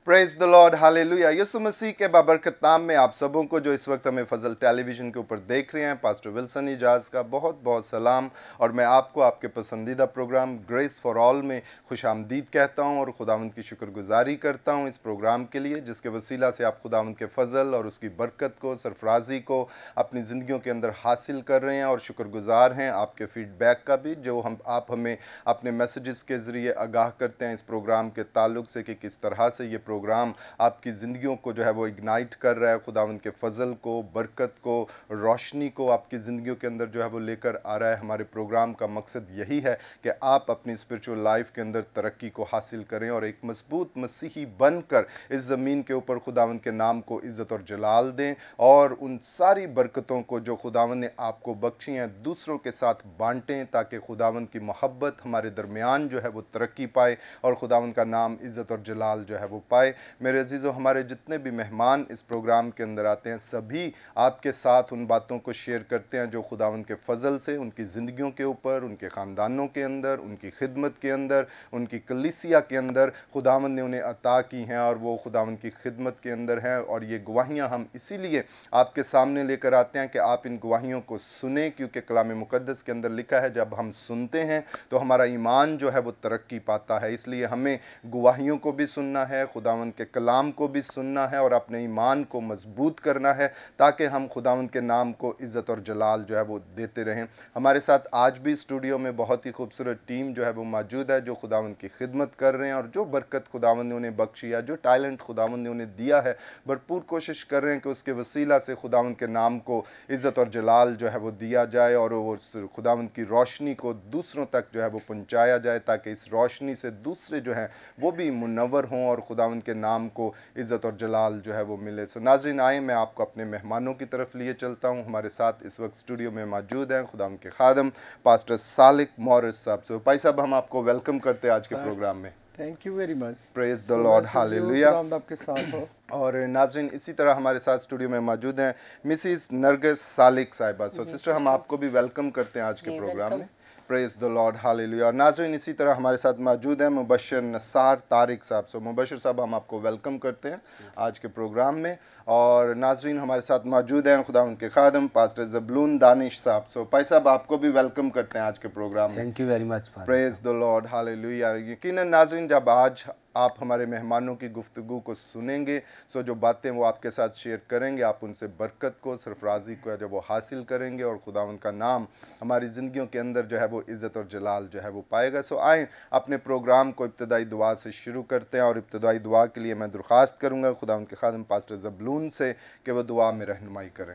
Praise the lord, hallelujah. Yeshu Masih के बाबरकत नाम में आप सबों को जो इस वक्त हमें फजल टेलीविज़न के ऊपर देख रहे हैं, पास्टर विल्सन इजाज़ का बहुत बहुत सलाम। और मैं आपको आपके पसंदीदा प्रोग्राम ग्रेस फॉर ऑल में खुशामदीद कहता हूं और खुदावंद की शुक्रगुजारी करता हूं इस प्रोग्राम के लिए, जिसके वसीला से आप खुदावंद के फजल और उसकी बरकत को, सरफराजी को अपनी ज़िंदगियों के अंदर हासिल कर रहे हैं। और शुक्रगुजार हैं आपके फीडबैक का भी, जो आप हमें अपने मैसेजेस के ज़रिए आगाह करते हैं इस प्रोग्राम के ताल्लुक से कि किस तरह से ये प्रोग्राम आपकी ज़िंदगियों को जो है वो इग्नाइट कर रहा है, खुदावंद के फजल को, बरकत को, रोशनी को आपकी ज़िंदगियों के अंदर जो है वो लेकर आ रहा है। हमारे प्रोग्राम का मकसद यही है कि आप अपनी स्पिरिचुअल लाइफ के अंदर तरक्की को हासिल करें और एक मजबूत मसीही बनकर इस ज़मीन के ऊपर खुदावंद के नाम को इज़्ज़त और जलाल दें और उन सारी बरकतों को जो खुदावंद ने आपको बख्शी हैं दूसरों के साथ बांटें, ताकि खुदावंद की मोहब्बत हमारे दरमियान जो है वो तरक्की पाए और खुदावंद का नाम इज़्ज़त और जलाल जो है वो पाए। मेरे अजीज़ों, हमारे जितने भी मेहमान इस प्रोग्राम के अंदर आते हैं सभी आपके साथ उन बातों को शेयर करते हैं जो खुदावंद के फजल से उनकी ज़िंदगियों के ऊपर, उनके ख़ानदानों के अंदर, उनकी खिदमत के अंदर, उनकी कलीसिया के अंदर खुदावंद ने उन्हें अता की हैं और वो खुदावंद की खिदमत के अंदर हैं। और ये गवाहियाँ हम इसीलिए आपके सामने लेकर आते हैं कि आप इन गवाहियों को सुने, क्योंकि कलाम मुक़द्दस के अंदर लिखा है जब हम सुनते हैं तो हमारा ईमान जो है वो तरक्की पाता है। इसलिए हमें गवाहियों को भी सुनना है, खुदावंद के कलाम को भी सुनना है और अपने ईमान को मजबूत करना है, ताकि हम खुदावंद के नाम को इज़्ज़त और जलाल जो है वो देते रहें। हमारे साथ आज भी स्टूडियो में बहुत ही खूबसूरत टीम जो है वो मौजूद है, जो खुदावंद की खिदमत कर रहे हैं और जो बरकत खुदावंद ने उन्हें बख्शी है, जो टैलेंट खुदावंद ने उन्हें दिया है, भरपूर कोशिश कर रहे हैं कि उसके वसीला से खुदावंद के नाम को इज़्ज़त और जलाल जो है वो दिया जाए और वो खुदावंद की रोशनी को दूसरों तक जो है वो पहुँचाया जाए, ताकि इस रोशनी से दूसरे जो हैं वो भी मुनव्वर हों और खुदावंद के नाम को इज़्ज़त और जलाल जो है वो मिले। सो नाज़रीन, आए मैं आपको अपने मेहमानों की तरफ लिए चलता हूँ। हमारे साथ इस वक्त स्टूडियो में मौजूद हैं खुदावंद के खादम पास्टर सालिक मॉरिस साहब। सो भाई साहब, हम आपको वेलकम करते हैं आज के प्रोग्राम में। Thank you very much. Praise the lord, hallelujah. आपके साथ हो। और नाजरीन, इसी तरह हमारे साथ स्टूडियो में मौजूद हैं मिसिस नरगिस सालिक साहिबा। सो सिस्टर, हम आपको भी वेलकम करते हैं आज के प्रोग्राम में। Praise the lord, hallelujah. और नाजरीन, इसी तरह हमारे साथ मौजूद हैं मुबशर नसार तारिक साहब। सो मुबशर साहब, हम आपको वेलकम करते हैं आज के प्रोग्राम में। और नाजरीन, हमारे साथ मौजूद हैं खुदावंद के खादम पास्टर ज़बलून दानिश साहब। सो भाई साहब, आपको भी वेलकम करते हैं आज के प्रोग्राम में। Thank you very much. Praise the lord, hallelujah. यकीनन नाजरीन, जब आज आप हमारे मेहमानों की गुफ्तगू को सुनेंगे, सो जो बातें वो आपके साथ शेयर करेंगे, आप उनसे बरकत को, सरफराजी को जब वो हासिल करेंगे और खुदावंद का नाम हमारी ज़िंदगियों के अंदर जो है वो इज़्ज़त और जलाल जो है वो पाएगा। सो आएँ अपने प्रोग्राम को इब्तदाई दुआ से शुरू करते हैं। और इब्तदाई दुआ के लिए मैं दरख्वास्त करूँगा खुदावंद के खादम पास्टर ज़बलून से कि वह दुआ में रहनुमाई करें।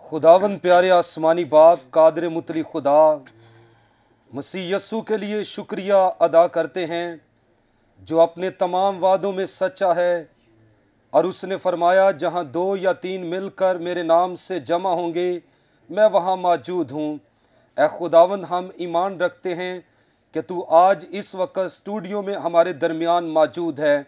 खुदावंद प्यारे आसमानी बाप, कादर मुतली खुदा, मसीह यस्सु के लिए शुक्रिया अदा करते हैं जो अपने तमाम वादों में सच्चा है। और उसने फरमाया, जहाँ 2 या 3 मिलकर मेरे नाम से जमा होंगे, मैं वहाँ मौजूद हूँ। ए खुदावंद, हम ईमान रखते हैं कि तू आज इस वक्त स्टूडियो में हमारे दरमियान मौजूद है।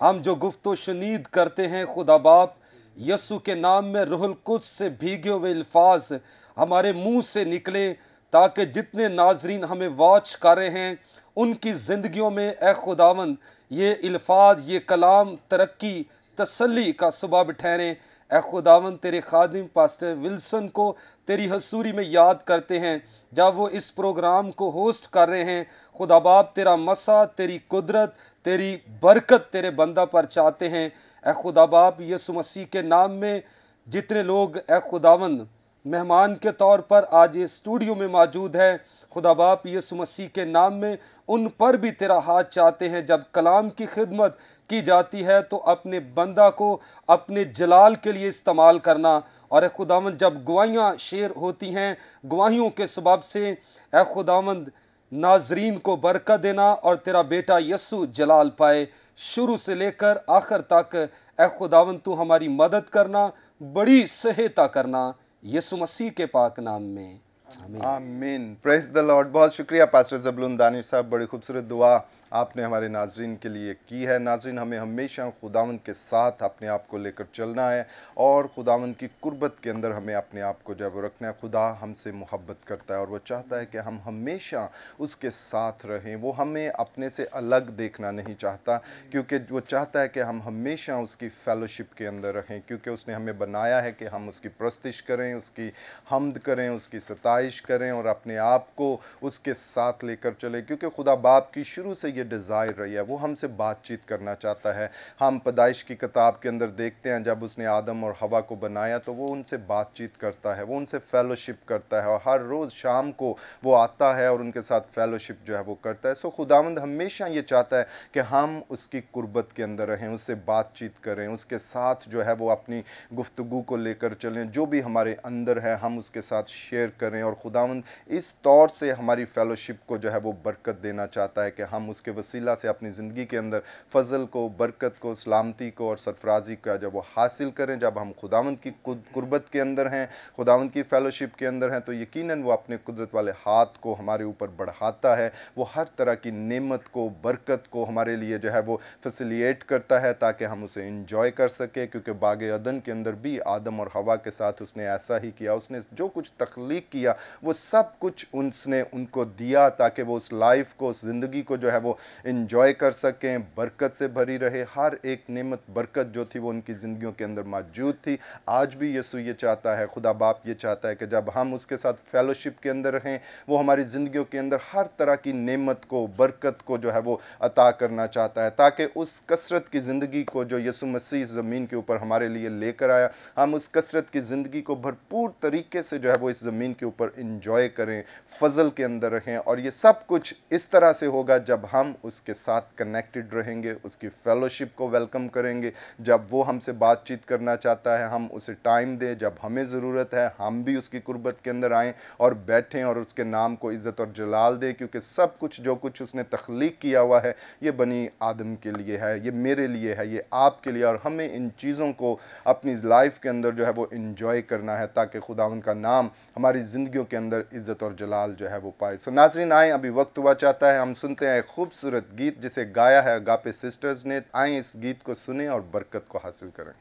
हम जो गुफ्तो शनीद करते हैं खुदा बाप, यस्सु के नाम में रूहुल कुद्स से भीगे हुए अल्फाज हमारे मुंह से निकले, ताकि जितने नाजरीन हमें वॉच कर रहे हैं उनकी ज़िंदगियों में ए खुदावंद ये अल्फाज, ये कलाम तरक्की, तसल्ली का सबब ठहरें। ए खुदावंद, तेरे खादिम पास्टर विल्सन को तेरी हसूरी में याद करते हैं जब वो इस प्रोग्राम को होस्ट कर रहे हैं। खुदा बाप, तेरा मसा, तेरी कुदरत, तेरी बरकत तेरे बंदा पर चाहते हैं। ए खुदा बाप, यीशु मसीह के नाम में जितने लोग ए खुदावंद मेहमान के तौर पर आज ये स्टूडियो में मौजूद है, खुदा बाप, यीशु मसीह के नाम में उन पर भी तेरा हाथ चाहते हैं। जब कलाम की खिदमत की जाती है तो अपने बंदा को अपने जलाल के लिए इस्तेमाल करना। और ए खुदावंद, जब गवाहियाँ शेयर होती हैं, गवाहियों के सबब से ए खुदावंद नाजरीन को बरकत देना और तेरा बेटा यस्सु जलाल पाए, शुरू से लेकर आखिर तक ए खुदावंद तू हमारी मदद करना, बड़ी सहायता करना, यीशु मसीह के पाक नाम में, आमीन। Praise the Lord. बहुत शुक्रिया पास्टर ज़बलून दानिश साहब, बड़ी खूबसूरत दुआ आपने हमारे नाजरीन के लिए की है। नाजरीन, हमें हमेशा खुदावंद के साथ अपने आप को लेकर चलना है और खुदावंद की कुर्बत के अंदर हमें अपने आप को जब रखना है। खुदा हमसे मोहब्बत करता है और वो चाहता है कि हम हमेशा उसके साथ रहें। वो हमें अपने से अलग देखना नहीं चाहता, क्योंकि वो चाहता है कि हम हमेशा उसकी फेलोशिप के अंदर रहें, क्योंकि उसने हमें बनाया है कि हम उसकी प्रस्तिश करें, उसकी हम्द करें, उसकी सताइश करें और अपने आप को उसके साथ लेकर चले। क्योंकि खुदा बाप की शुरू से ये डिज़ायर रही है, वो हमसे बातचीत करना चाहता है। हम पैदाइश की किताब के अंदर देखते हैं, जब उसने आदम और हवा को बनाया तो वो उनसे बातचीत करता है, वो उनसे फेलोशिप करता है और हर रोज़ शाम को वो आता है और उनके साथ फेलोशिप जो है वो करता है। सो खुदावंद हमेशा ये चाहता है कि हम उसकी कुर्बत के अंदर रहें, उससे बातचीत करें, उसके साथ जो है वो अपनी गुफ्तगू को लेकर चलें, जो भी हमारे अंदर है हम उसके साथ शेयर करें। और खुदावंद इस तौर से हमारी फेलोशिप को जो है वो बरकत देना चाहता है कि हम उसके वसीला से अपनी ज़िंदगी के अंदर फ़ज़ल को, बरकत को, सलामती को और सरफराजी का जब वो हासिल करें। जब हम खुदावंद की कुर्बत के अंदर हैं, खुदावंद की फेलोशिप के अंदर हैं, तो यकीनन वो अपने कुदरत वाले हाथ को हमारे ऊपर बढ़ाता है। वो हर तरह की नेमत को, बरकत को हमारे लिए जो है वो फैसिलिएट करता है ताकि हम उसे इंजॉय कर सके। क्योंकि बाग अदन के अंदर भी आदम और हवा के साथ उसने ऐसा ही किया। उसने जो कुछ तख्लीक किया वो सब कुछ उसने उनको दिया ताकि वो उस लाइफ को, उस ज़िंदगी को जो है वो इंजॉय कर सकें, बरकत से भरी रहे। हर एक नेमत, बरकत जो थी वो उनकी ज़िंदगियों के अंदर मौजूद थी। आज भी यीशु ये चाहता है, खुदा बाप ये चाहता है कि जब हम उसके साथ फेलोशिप के अंदर रहें, वो हमारी ज़िंदगियों के अंदर हर तरह की नेमत को, बरकत को जो है वो अता करना चाहता है, ताकि उस कसरत की ज़िंदगी को जो यीशु मसीह ज़मीन के ऊपर हमारे लिए लेकर आया, हम उस कसरत की ज़िंदगी को भरपूर तरीके से जो है वो इस ज़मीन के ऊपर इंजॉय करें, फजल के अंदर रहें। और ये सब कुछ इस तरह से होगा जब हम उसके साथ कनेक्टेड रहेंगे, उसकी फेलोशिप को वेलकम करेंगे। जब वो हमसे बातचीत करना चाहता है हम उसे टाइम दें, जब हमें ज़रूरत है हम भी उसकी कुर्बत के अंदर आएँ और बैठें और उसके नाम को इज़्ज़त और जलाल दें। क्योंकि सब कुछ जो कुछ उसने तख्लीक किया हुआ है ये बनी आदम के लिए है, ये मेरे लिए है, ये आपके लिए। और हमें इन चीज़ों को अपनी लाइफ के अंदर जो है वो इंजॉय करना है ताकि खुदावंद का नाम हमारी ज़िंदगियों के अंदर इज़्ज़त और जलाल जो है वो पाए। सो नाज़रीन, आए, अभी वक्त हुआ चाहता है हम सुनते हैं एक खूबसूरत गीत जिसे गाया है अगापे सिस्टर्स ने। आए इस गीत को सुने और बरकत को हासिल करें।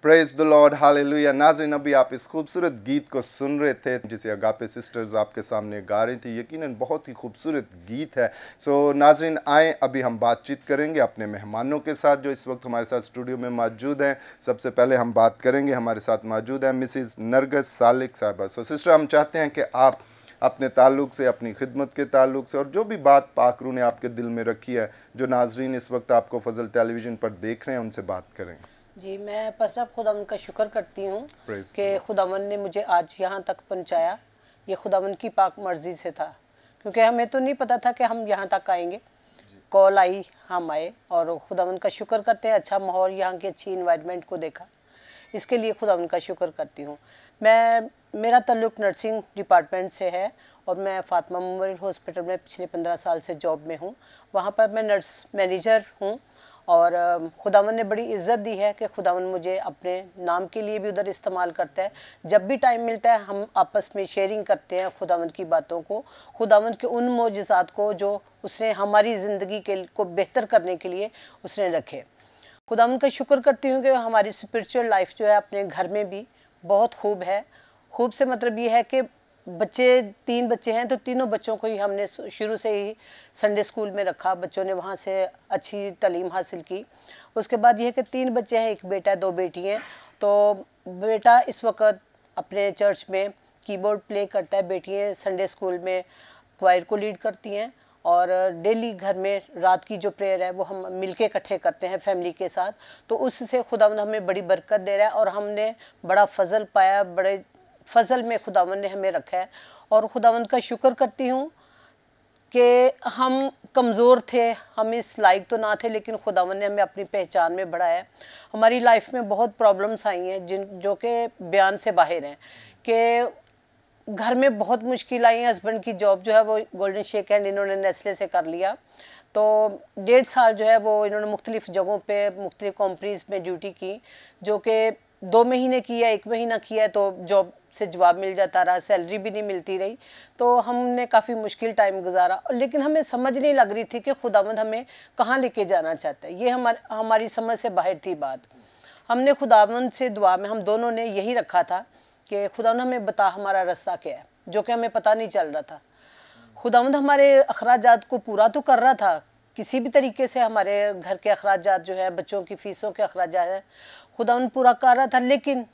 Praise the lord, hallelujah. नाज़रीन, अभी आप इस खूबसूरत गीत को सुन रहे थे जिसे अगापे सिस्टर्स आपके सामने गा रही थी। यकीनन बहुत ही खूबसूरत गीत है। सो नाज़रीन, आए अभी हम बातचीत करेंगे अपने मेहमानों के साथ जो इस वक्त हमारे साथ स्टूडियो में मौजूद हैं। सबसे पहले हम बात करेंगे, हमारे साथ मौजूद हैं मिसिज़ नरगिस सालिक साहबा। सो सिस्टर, हम चाहते हैं कि आप अपने ताल्लुक़ से, अपनी खिदमत के ताल्लुक़ से और जो भी बात पाकरू ने आपके दिल में रखी है, जो नाज़रीन इस वक्त आपको फजल टेलीविज़न पर देख रहे हैं, उनसे बात करें। जी, मैं फर्स्ट खुदावन का शुक्र करती हूँ Praise कि खुदावन ने मुझे आज यहाँ तक पहुँचाया। ये खुदावन की पाक मर्ज़ी से था, क्योंकि हमें तो नहीं पता था कि हम यहाँ तक आएंगे। कॉल आई, हम आए और खुदावन का शुक्र करते हैं। अच्छा माहौल, यहाँ की अच्छी इन्वायरमेंट को देखा, इसके लिए खुदावन का शुक्र करती हूँ। मेरा ताल्लुक़ नर्सिंग डिपार्टमेंट से है और मैं फातिमा मेमोरियल हॉस्पिटल में पिछले 15 साल से जॉब में हूँ। वहाँ पर मैं नर्स मैनेजर हूँ और खुदावन ने बड़ी इज़्ज़त दी है कि खुदावन मुझे अपने नाम के लिए भी उधर इस्तेमाल करता है। जब भी टाइम मिलता है हम आपस में शेयरिंग करते हैं खुदावन की बातों को, खुदावन के उन मोजज़ात को जो उसने हमारी ज़िंदगी को बेहतर करने के लिए उसने रखे। खुदावन का शुक्र करती हूँ कि हमारी स्पिरिचुअल लाइफ जो है अपने घर में भी बहुत खूब है। खूब से मतलब ये है कि बच्चे 3 बच्चे हैं तो तीनों बच्चों को ही हमने शुरू से ही संडे स्कूल में रखा। बच्चों ने वहाँ से अच्छी तालीम हासिल की। उसके बाद ये है कि 3 बच्चे हैं, 1 बेटा 2 बेटी हैं। तो बेटा इस वक्त अपने चर्च में कीबोर्ड प्ले करता है, बेटियाँ संडे स्कूल में क्वायर को लीड करती हैं और डेली घर में रात की जो प्रेयर है वो हम मिलके इकट्ठे करते हैं फैमिली के साथ। तो उससे खुदावंद हमें बड़ी बरकत दे रहा है और हमने बड़ा फजल पाया, बड़े फजल में खुदावंद ने हमें रखा है। और खुदावंद का शुक्र करती हूँ कि हम कमज़ोर थे, हम इस लायक तो ना थे, लेकिन खुदावंद ने हमें अपनी पहचान में बढ़ाया है। हमारी लाइफ में बहुत प्रॉब्लम्स आई हैं जो कि बयान से बाहर हैं कि घर में बहुत मुश्किल आई है। हस्बैंड की जॉब जो है वो गोल्डन शेक हैंड इन्होंने नेस्ले से कर लिया, तो 1.5 साल जो है वो इन्होंने मुख्तलिफ़ जगहों पे मुख्तलिफ़ कंपनीज़ में ड्यूटी की, जो कि 2 महीने किया, 1 महीना किया तो जॉब से जवाब मिल जाता रहा, सैलरी भी नहीं मिलती रही। तो हमने काफ़ी मुश्किल टाइम गुजारा, लेकिन हमें समझ नहीं लग रही थी कि खुदावंद हमें कहाँ लेके जाना चाहता है। ये हमारी समझ से बाहर थी बात। हमने खुदावंद से दुआ में हम दोनों ने यही रखा था कि खुदावंद हमें बता हमारा रास्ता क्या है, जो कि हमें पता नहीं चल रहा था। खुदावंद हमारे अखराजात को पूरा तो कर रहा था, किसी भी तरीके से हमारे घर के अखराजात जो है, बच्चों की फ़ीसों के अखराजात है, खुदावंद पूरा कर रहा था। लेकिन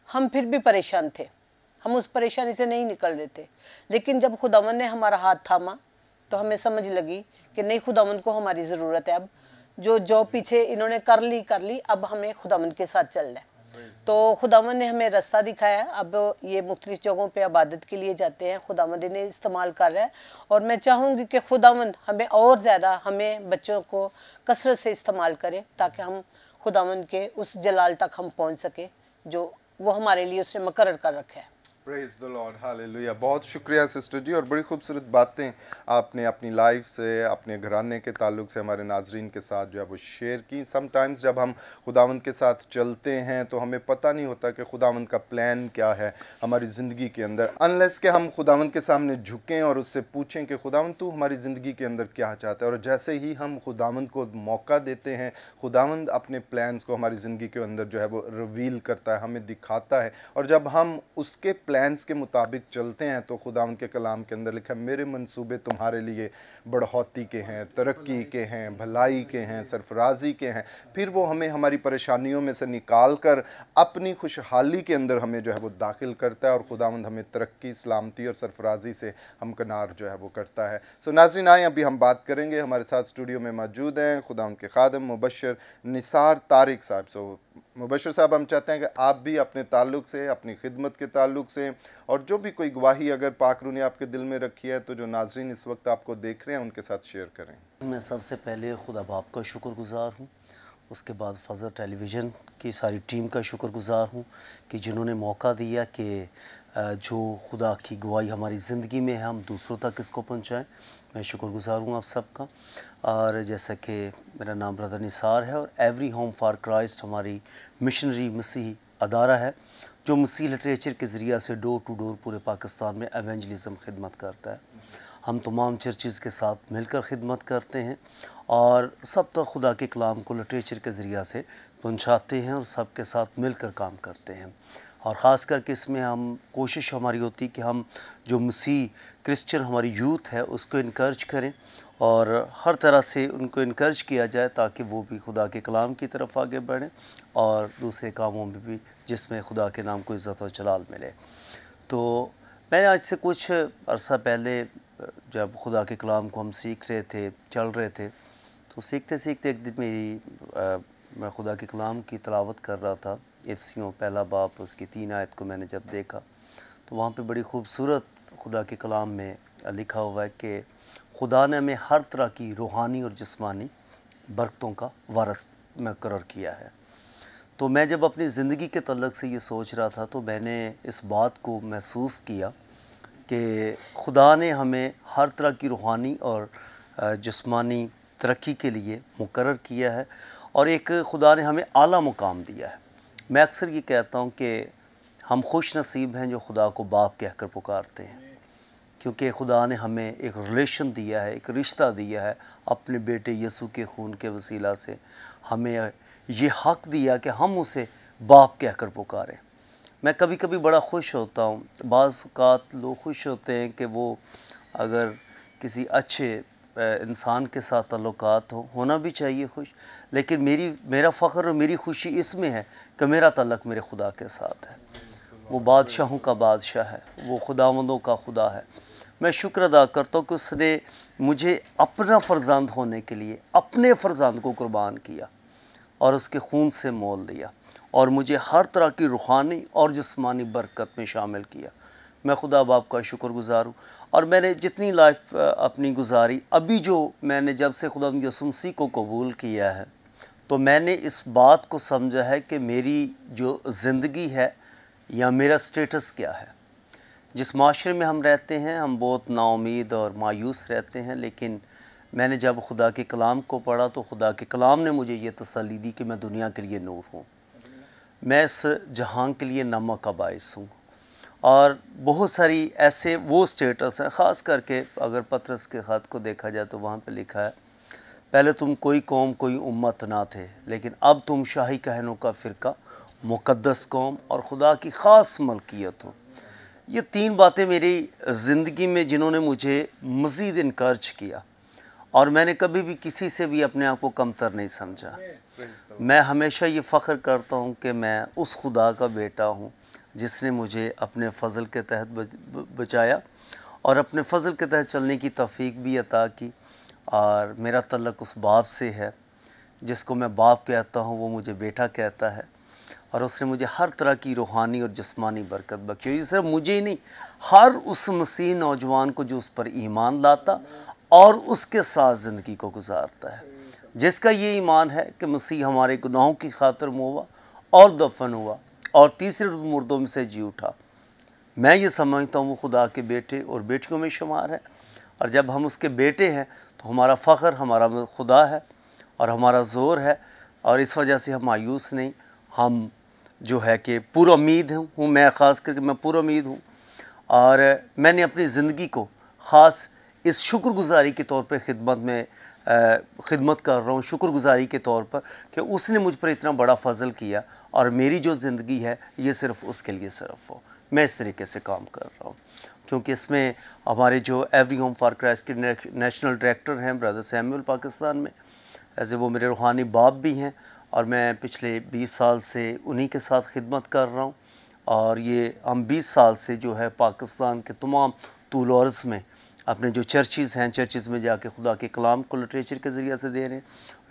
हम फिर भी परेशान थे, हम उस परेशानी से नहीं निकल रहे थे। लेकिन जब खुदावंद ने हमारा हाथ थामा तो हमें समझ लगी कि नहीं, खुदावंद को हमारी ज़रूरत है। अब जो जॉब पीछे इन्होंने कर ली, अब हमें खुदावंद के साथ चलना है। तो खुदावंद ने हमें रास्ता दिखाया। अब ये मुख्तलिफ़ जगहों पे इबादत के लिए जाते हैं, खुदावंद इन्हें इस्तेमाल कर रहा है। और मैं चाहूँगी कि खुदावंद हमें और ज़्यादा, हमें बच्चों को कसरत से इस्तेमाल करे ताकि हम खुदावंद के उस जलाल तक हम पहुँच सके जो वो हमारे लिए उसने मुकर्रर कर रखा है। Praise the lord, hallelujah. बहुत शुक्रिया सिस्टर जी, और बड़ी खूबसूरत बातें आपने अपनी लाइफ से, अपने घराने के ताल्लुक से हमारे नाजरीन के साथ जो है वो शेयर की। समटाइम्स जब हम खुदावंद के साथ चलते हैं तो हमें पता नहीं होता कि खुदावंद का प्लान क्या है हमारी ज़िंदगी के अंदर, अनलेस कि हम खुदावंद के सामने झुकें और उससे पूछें कि खुदावंद तू हमारी ज़िंदगी के अंदर क्या चाहता है। और जैसे ही हम खुदावंद को मौका देते हैं, खुदावंद अपने प्लान्स को हमारी ज़िंदगी के अंदर जो है वो रिवील करता है, हमें दिखाता है। और जब हम उसके प्लान्स के मुताबिक चलते हैं तो खुदावंद के कलाम के अंदर लिखा है, मेरे मंसूबे तुम्हारे लिए बढ़ौती के हैं, तरक्की के हैं, भलाई के हैं, सरफराजी के हैं। फिर वो हमें हमारी परेशानियों में से निकाल कर अपनी खुशहाली के अंदर हमें जो है वो दाखिल करता है और खुदावंद हमें तरक्की, सलामती और सरफराजी से हमकनार जो है वो करता है। सो नाज़रीन, आए अभी हम बात करेंगे, हमारे साथ स्टूडियो में मौजूद हैं खुदावंद के खादिम मुबश्शिर निसार तारिक साहब। सो मुबश्शिर साहब, हम चाहते हैं कि आप भी अपने ताल्लुक़ से, अपनी खिदमत के ताल्लुक़ से और जो भी कोई गवाही अगर पाकरू ने आपके दिल में रखी है तो जो नाजरीन इस वक्त आपको देख रहे हैं उनके साथ शेयर करें। मैं सबसे पहले खुदा बाप का शुक्रगुज़ार हूँ, उसके बाद फजल टेलीविज़न की सारी टीम का शुक्रगुज़ार हूँ कि जिन्होंने मौका दिया कि जो खुदा की गवाही हमारी ज़िंदगी में है हम दूसरों तक इसको पहुँचाएँ। मैं शुक्रगुज़ार हूँ आप सबका। और जैसा कि मेरा नाम ब्रदर निसार है और एवरी होम फॉर क्राइस्ट हमारी मिशनरी मसीही अदारा है जो मसीह लिटरेचर के ज़रिए से डोर टू डोर पूरे पाकिस्तान में एवेंजलिज़म खिदमत करता है। हम तमाम चर्चेज़ के साथ मिलकर खिदमत करते हैं और सब तक खुदा के कलाम को लिटरेचर के ज़रिए से पहुंचाते हैं और सबके साथ मिलकर काम करते हैं। और ख़ास करके इसमें हम कोशिश हमारी होती है कि हम जो मसीह क्रिश्चियन हमारी यूथ है उसको इनकरेज करें और हर तरह से उनको इनकरेज किया जाए ताकि वो भी खुदा के कलाम की तरफ आगे बढ़ें और दूसरे कामों में भी जिसमें खुदा के नाम को इज़्ज़त और जलाल मिले। तो मैंने आज से कुछ अरसा पहले जब खुदा के कलाम को हम सीख रहे थे, चल रहे थे, तो सीखते सीखते एक दिन मैं खुदा के कलाम की तिलावत कर रहा था। इफ्सियों पहला बाब उसकी 3 आयत को मैंने जब देखा तो वहाँ पे बड़ी खूबसूरत खुदा के कलाम में लिखा हुआ है कि खुदा ने हमें हर तरह की रूहानी और जिस्मानी बरकतों का वारिस मुकर्रर किया है। तो मैं जब अपनी ज़िंदगी के तल्लुक़ से ये सोच रहा था तो मैंने इस बात को महसूस किया कि खुदा ने हमें हर तरह की रूहानी और जिस्मानी तरक्की के लिए मुकर्रर किया है और एक खुदा ने हमें आला मुकाम दिया है। मैं अक्सर ये कहता हूँ कि हम खुश नसीब हैं जो खुदा को बाप कहकर पुकारते हैं, क्योंकि खुदा ने हमें एक रिलेशन दिया है, एक रिश्ता दिया है अपने बेटे यीशु के खून के वसीला से। हमें ये हक़ दिया कि हम उसे बाप कहकर पुकारें। मैं कभी कभी बड़ा खुश होता हूँ, बाज़ औक़ात लोग खुश होते हैं कि वो अगर किसी अच्छे इंसान के साथ ताल्लुकात होना भी चाहिए खुश, लेकिन मेरा फ़ख्र और मेरी खुशी इसमें है कि मेरा ताल्लुक़ मेरे खुदा के साथ है। वो बादशाहों का बादशाह है, वो खुदावंदों का खुदा है। मैं शुक्र अदा करता हूँ कि उसने मुझे अपना फ़र्ज़ांद होने के लिए अपने फ़र्ज़ांद को कुर्बान किया और उसके खून से मोल दिया और मुझे हर तरह की रूहानी और जिस्मानी बरकत में शामिल किया। मैं खुदा बाप का शुक्रगुज़ार हूँ। और मैंने जितनी लाइफ अपनी गुजारी, अभी जो मैंने जब से खुदा यीशु मसीह को कबूल किया है तो मैंने इस बात को समझा है कि मेरी जो ज़िंदगी है या मेरा स्टेटस क्या है। जिस माशरे में हम रहते हैं हम बहुत नाउमीद और मायूस रहते हैं, लेकिन मैंने जब खुदा के कलाम को पढ़ा तो खुदा के कलाम ने मुझे ये तसल्ली दी कि मैं दुनिया के लिए नूर हूँ, मैं इस जहां के लिए नमक का बाइस हूँ। और बहुत सारी ऐसे वो स्टेटस हैं, ख़ास करके अगर पतरस के ख़त को देखा जाए तो वहाँ पे लिखा है, पहले तुम कोई कौम कोई उम्मत ना थे, लेकिन अब तुम शाही कहनों का फ़िरका, मुक़द्दस कौम और खुदा की ख़ास मलकियत हो। ये 3 बातें मेरी ज़िंदगी में जिन्होंने मुझे मज़ीद इनकरेज किया और मैंने कभी भी किसी से भी अपने आप को कमतर नहीं समझा। मैं हमेशा ये फ़ख्र करता हूँ कि मैं उस खुदा का बेटा हूँ जिसने मुझे अपने फ़ज़ल के तहत बचाया और अपने फ़ज़ल के तहत चलने की तौफ़ीक भी अता की। और मेरा तल्लुक़ उस बाप से है जिसको मैं बाप कहता हूँ, वो मुझे बेटा कहता है और उसने मुझे हर तरह की रूहानी और जिस्मानी बरकत बख्शी। ये सिर्फ मुझे ही नहीं, हर उस मसीह नौजवान को जो उस पर ईमान लाता और उसके साथ ज़िंदगी को गुजारता है, जिसका ये ईमान है कि मसीह हमारे गुनाहों की खातिर मुआ और दफन हुआ और तीसरे रोज़ मुर्दों में से जी उठा। मैं ये समझता हूँ वो खुदा के बेटे और बेटियों में शुमार है और जब हम उसके बेटे हैं तो हमारा फ़ख्र हमारा खुदा है और हमारा ज़ोर है और इस वजह से हम मायूस नहीं, हम जो है कि पूरा उम्मीद हूँ। मैं ख़ास करके मैं पूरा उम्मीद हूँ और मैंने अपनी ज़िंदगी को ख़ास इस शुक्रगुज़ारी के तौर पर खिदमत कर रहा हूँ, शुक्रगुज़ारी के तौर पर कि उसने मुझ पर इतना बड़ा फ़ज़ल किया और मेरी जो ज़िंदगी है ये सिर्फ़ उसके लिए सिर्फ हो। मैं इस तरीके से काम कर रहा हूँ क्योंकि इसमें हमारे जो एवरी होम फॉर क्राइस्ट के नेशनल डायरेक्टर हैं ब्रदर सैमुअल पाकिस्तान में, ऐसे वो मेरे रूहानी बाप भी हैं और मैं पिछले 20 साल से उन्हीं के साथ खिदमत कर रहा हूँ। और ये हम 20 साल से जो है पाकिस्तान के तमाम तूल और अर्ज़ में अपने जो चर्चेज़ हैं, चर्चेज़ में जाके खुदा के कलाम को लिटरेचर के ज़रिए से दे रहे हैं,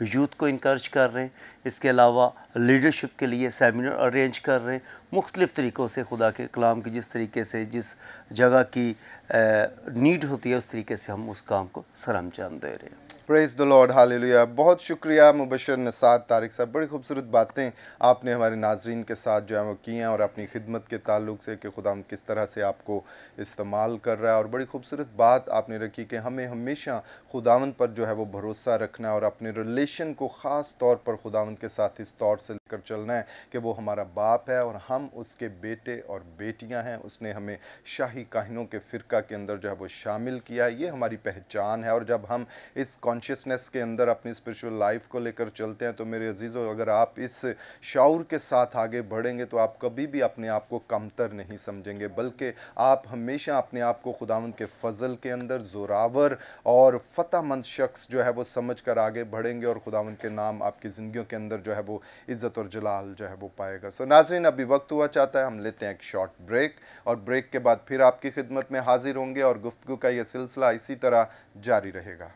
यूथ को इनकरेज कर रहे हैं। इसके अलावा लीडरशिप के लिए सेमिनार अरेंज कर रहे हैं। मुख्तलिफ़ तरीक़ों से खुदा के कलाम की जिस तरीके से जिस जगह की नीड होती है उस तरीके से हम उस काम को सरअंजाम दे रहे हैं। Praise the lord, hallelujah. बहुत शुक्रिया मुबशर निसार तारिक साहब, बड़ी खूबसूरत बातें आपने हमारे नाजरीन के साथ जो है वो की हैं और अपनी खिदमत के ताल्लुक़ से कि खुदा किस तरह से आपको इस्तेमाल कर रहा है। और बड़ी खूबसूरत बात आपने रखी कि हमें हमेशा खुदावंद पर जो है वो भरोसा रखना है और अपने रिलेशन को ख़ास तौर पर खुदावंद के साथ इस तौर से कर चलना है कि वो हमारा बाप है और हम उसके बेटे और बेटियां हैं। उसने हमें शाही काहिनों के फ़िरका के अंदर जो है वो शामिल किया है, ये हमारी पहचान है। और जब हम इस कॉन्शियसनेस के अंदर अपनी स्पिरिचुअल लाइफ को लेकर चलते हैं तो मेरे अजीज़ों, अगर आप इस शाऊर के साथ आगे बढ़ेंगे तो आप कभी भी अपने आप को कमतर नहीं समझेंगे, बल्कि आप हमेशा अपने आप को खुदावंद के फजल के अंदर ज़ोरावर और फ़तहमंद शख्स जो है वो समझ कर आगे बढ़ेंगे और खुदावंद के नाम आपकी ज़िंदगियों के अंदर जो है वो इज़्ज़त और जलाल जो है वो पाएगा। सो नाज़रीन, अभी वक्त हुआ चाहता है हम लेते हैं एक शॉर्ट ब्रेक और ब्रेक के बाद फिर आपकी खिदमत में हाजिर होंगे और गुफ्तगू का ये सिलसिला इसी तरह जारी रहेगा।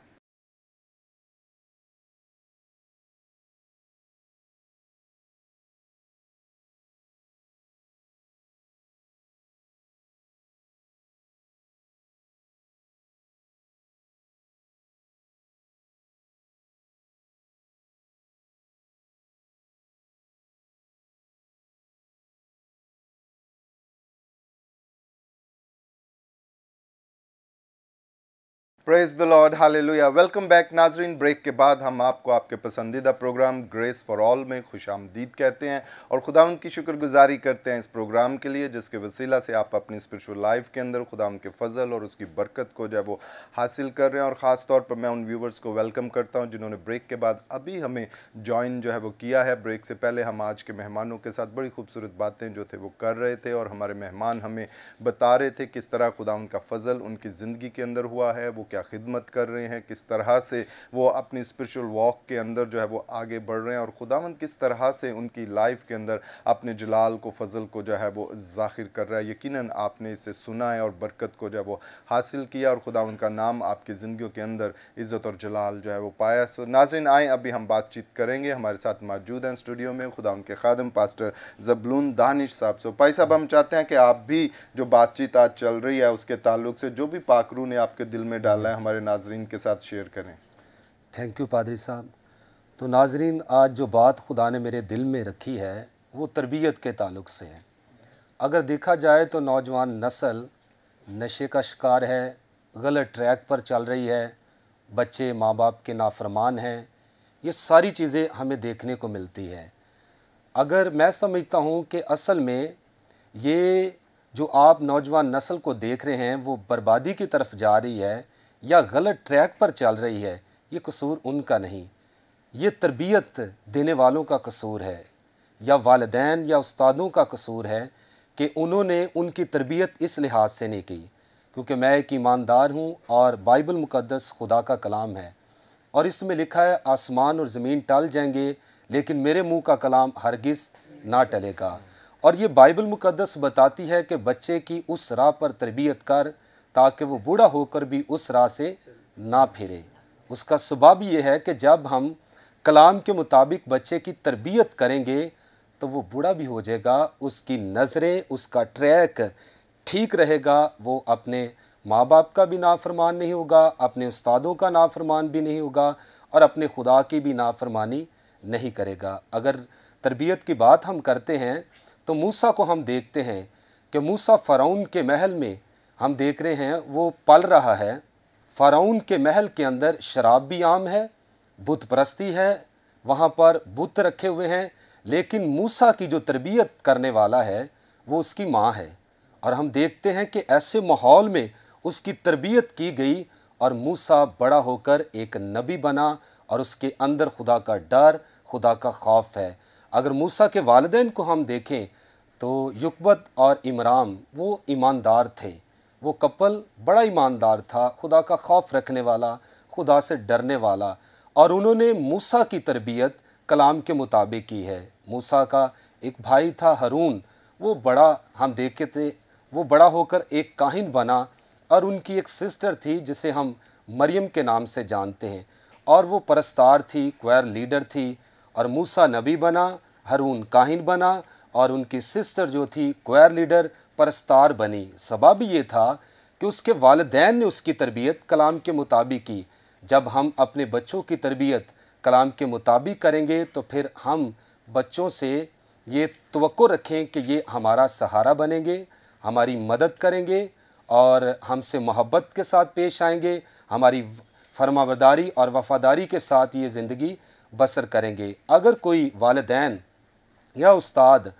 Praise the lord, hallelujah. Welcome back नाजरीन। ब्रेक के बाद हम आपको आपके पसंदीदा प्रोग्राम ग्रेस फॉर ऑल में खुशामदीद कहते हैं और खुदावंद की शुक्रगुजारी करते हैं इस प्रोग्राम के लिए, जिसके वसीला से आप अपनी स्पिरिचुअल लाइफ के अंदर खुदावंद के फजल और उसकी बरकत को जो है वो हासिल कर रहे हैं। और ख़ास तौर पर मैं उन व्यूवर्स को वेलकम करता हूँ जिन्होंने ब्रेक के बाद अभी हमें ज्वाइन जो है वो किया है। ब्रेक से पहले हम आज के मेहमानों के साथ बड़ी खूबसूरत बातें जो थे वो कर रहे थे और हमारे मेहमान हमें बता रहे थे किस तरह खुदावंद का फजल उनकी ज़िंदगी के अंदर हुआ है, वो क्या खिदमत कर रहे हैं, किस तरह से वो अपनी स्पिरिचुअल वॉक के अंदर जो है वो आगे बढ़ रहे हैं और खुदावंद किस तरह से उनकी लाइफ के अंदर अपने जलाल को, फजल को जो है वो ज़ाहिर कर रहा है। यकीनन आपने इसे सुना है और बरकत को जो है वो हासिल किया और खुदावंद का नाम आपकी ज़िंदगियों के अंदर इज़्ज़त और जलाल जो है वो पाया। सो नाज़रीन, आए अभी हम बातचीत करेंगे। हमारे साथ मौजूद हैं स्टूडियो में खुदावंद के खादम पास्टर ज़बलून दानिश साहब। सो भाई साहब, हम चाहते हैं कि आप भी जो बातचीत आज चल रही है उसके ताल्लुक से जो भी पाकरू ने आपके दिल में डाला है हमारे नाजरीन के साथ शेयर करें। थैंक यू पादरी साहब। तो नाजरीन, आज जो बात खुदा ने मेरे दिल में रखी है वो तरबियत के ताल्लुक से है। अगर देखा जाए तो नौजवान नस्ल नशे का शिकार है, गलत ट्रैक पर चल रही है, बच्चे माँ बाप के नाफरमान हैं, ये सारी चीज़ें हमें देखने को मिलती है। अगर मैं समझता हूँ कि असल में ये जो आप नौजवान नस्ल को देख रहे हैं वो बर्बादी की तरफ जा रही है या गलत ट्रैक पर चल रही है, ये कसूर उनका नहीं, ये तरबियत देने वालों का कसूर है या वालिदैन या उस्तादों का कसूर है कि उन्होंने उनकी तरबियत इस लिहाज से नहीं की। क्योंकि मैं एक ईमानदार हूँ और बाइबल मुक़द्दस खुदा का कलाम है और इसमें लिखा है आसमान और ज़मीन टल जाएंगे लेकिन मेरे मुंह का कलाम हरगिज़ ना टलेगा। और ये बाइबल मुक़द्दस बताती है कि बच्चे की उस राह पर तरबियत कर ताकि वो बूढ़ा होकर भी उस राह से ना फिरे। उसका सबब ये है कि जब हम कलाम के मुताबिक बच्चे की तरबियत करेंगे तो वो बूढ़ा भी हो जाएगा, उसकी नज़रें, उसका ट्रैक ठीक रहेगा, वो अपने माँ बाप का भी नाफरमान नहीं होगा, अपने उस्तादों का नाफरमान भी नहीं होगा और अपने खुदा की भी नाफरमानी नहीं करेगा। अगर तरबियत की बात हम करते हैं तो मूसा को हम देखते हैं कि मूसा फ़िरौन के महल में हम देख रहे हैं वो पल रहा है। फ़िरौन के महल के अंदर शराब भी आम है, बुत परस्ती है, वहाँ पर बुत रखे हुए हैं, लेकिन मूसा की जो तरबियत करने वाला है वो उसकी माँ है। और हम देखते हैं कि ऐसे माहौल में उसकी तरबियत की गई और मूसा बड़ा होकर एक नबी बना और उसके अंदर खुदा का डर, खुदा का खौफ है। अगर मूसा के वालिदैन को हम देखें तो युकबत और इमराम वो ईमानदार थे, वो कपल बड़ा ईमानदार था, खुदा का खौफ रखने वाला, खुदा से डरने वाला, और उन्होंने मूसा की तरबियत कलाम के मुताबिक की है। मूसा का एक भाई था हारून, वो बड़ा हम देखे थे, वो बड़ा होकर एक काहिन बना और उनकी एक सिस्टर थी जिसे हम मरियम के नाम से जानते हैं और वो परस्तार थी, क्वायर लीडर थी। और मूसा नबी बना, हारून काहिन बना और उनकी सिस्टर जो थी क्वायर लीडर परस्तार बनी। सबब ये था कि उसके वालिदैन ने उसकी तरबियत कलाम के मुताबिक की। जब हम अपने बच्चों की तरबियत कलाम के मुताबिक करेंगे तो फिर हम बच्चों से ये तवक्को रखें कि ये हमारा सहारा बनेंगे, हमारी मदद करेंगे और हमसे मोहब्बत के साथ पेश आएंगे, हमारी फरमाबरदारी और वफ़ादारी के साथ ये ज़िंदगी बसर करेंगे। अगर कोई वालिदैन या उस्ताद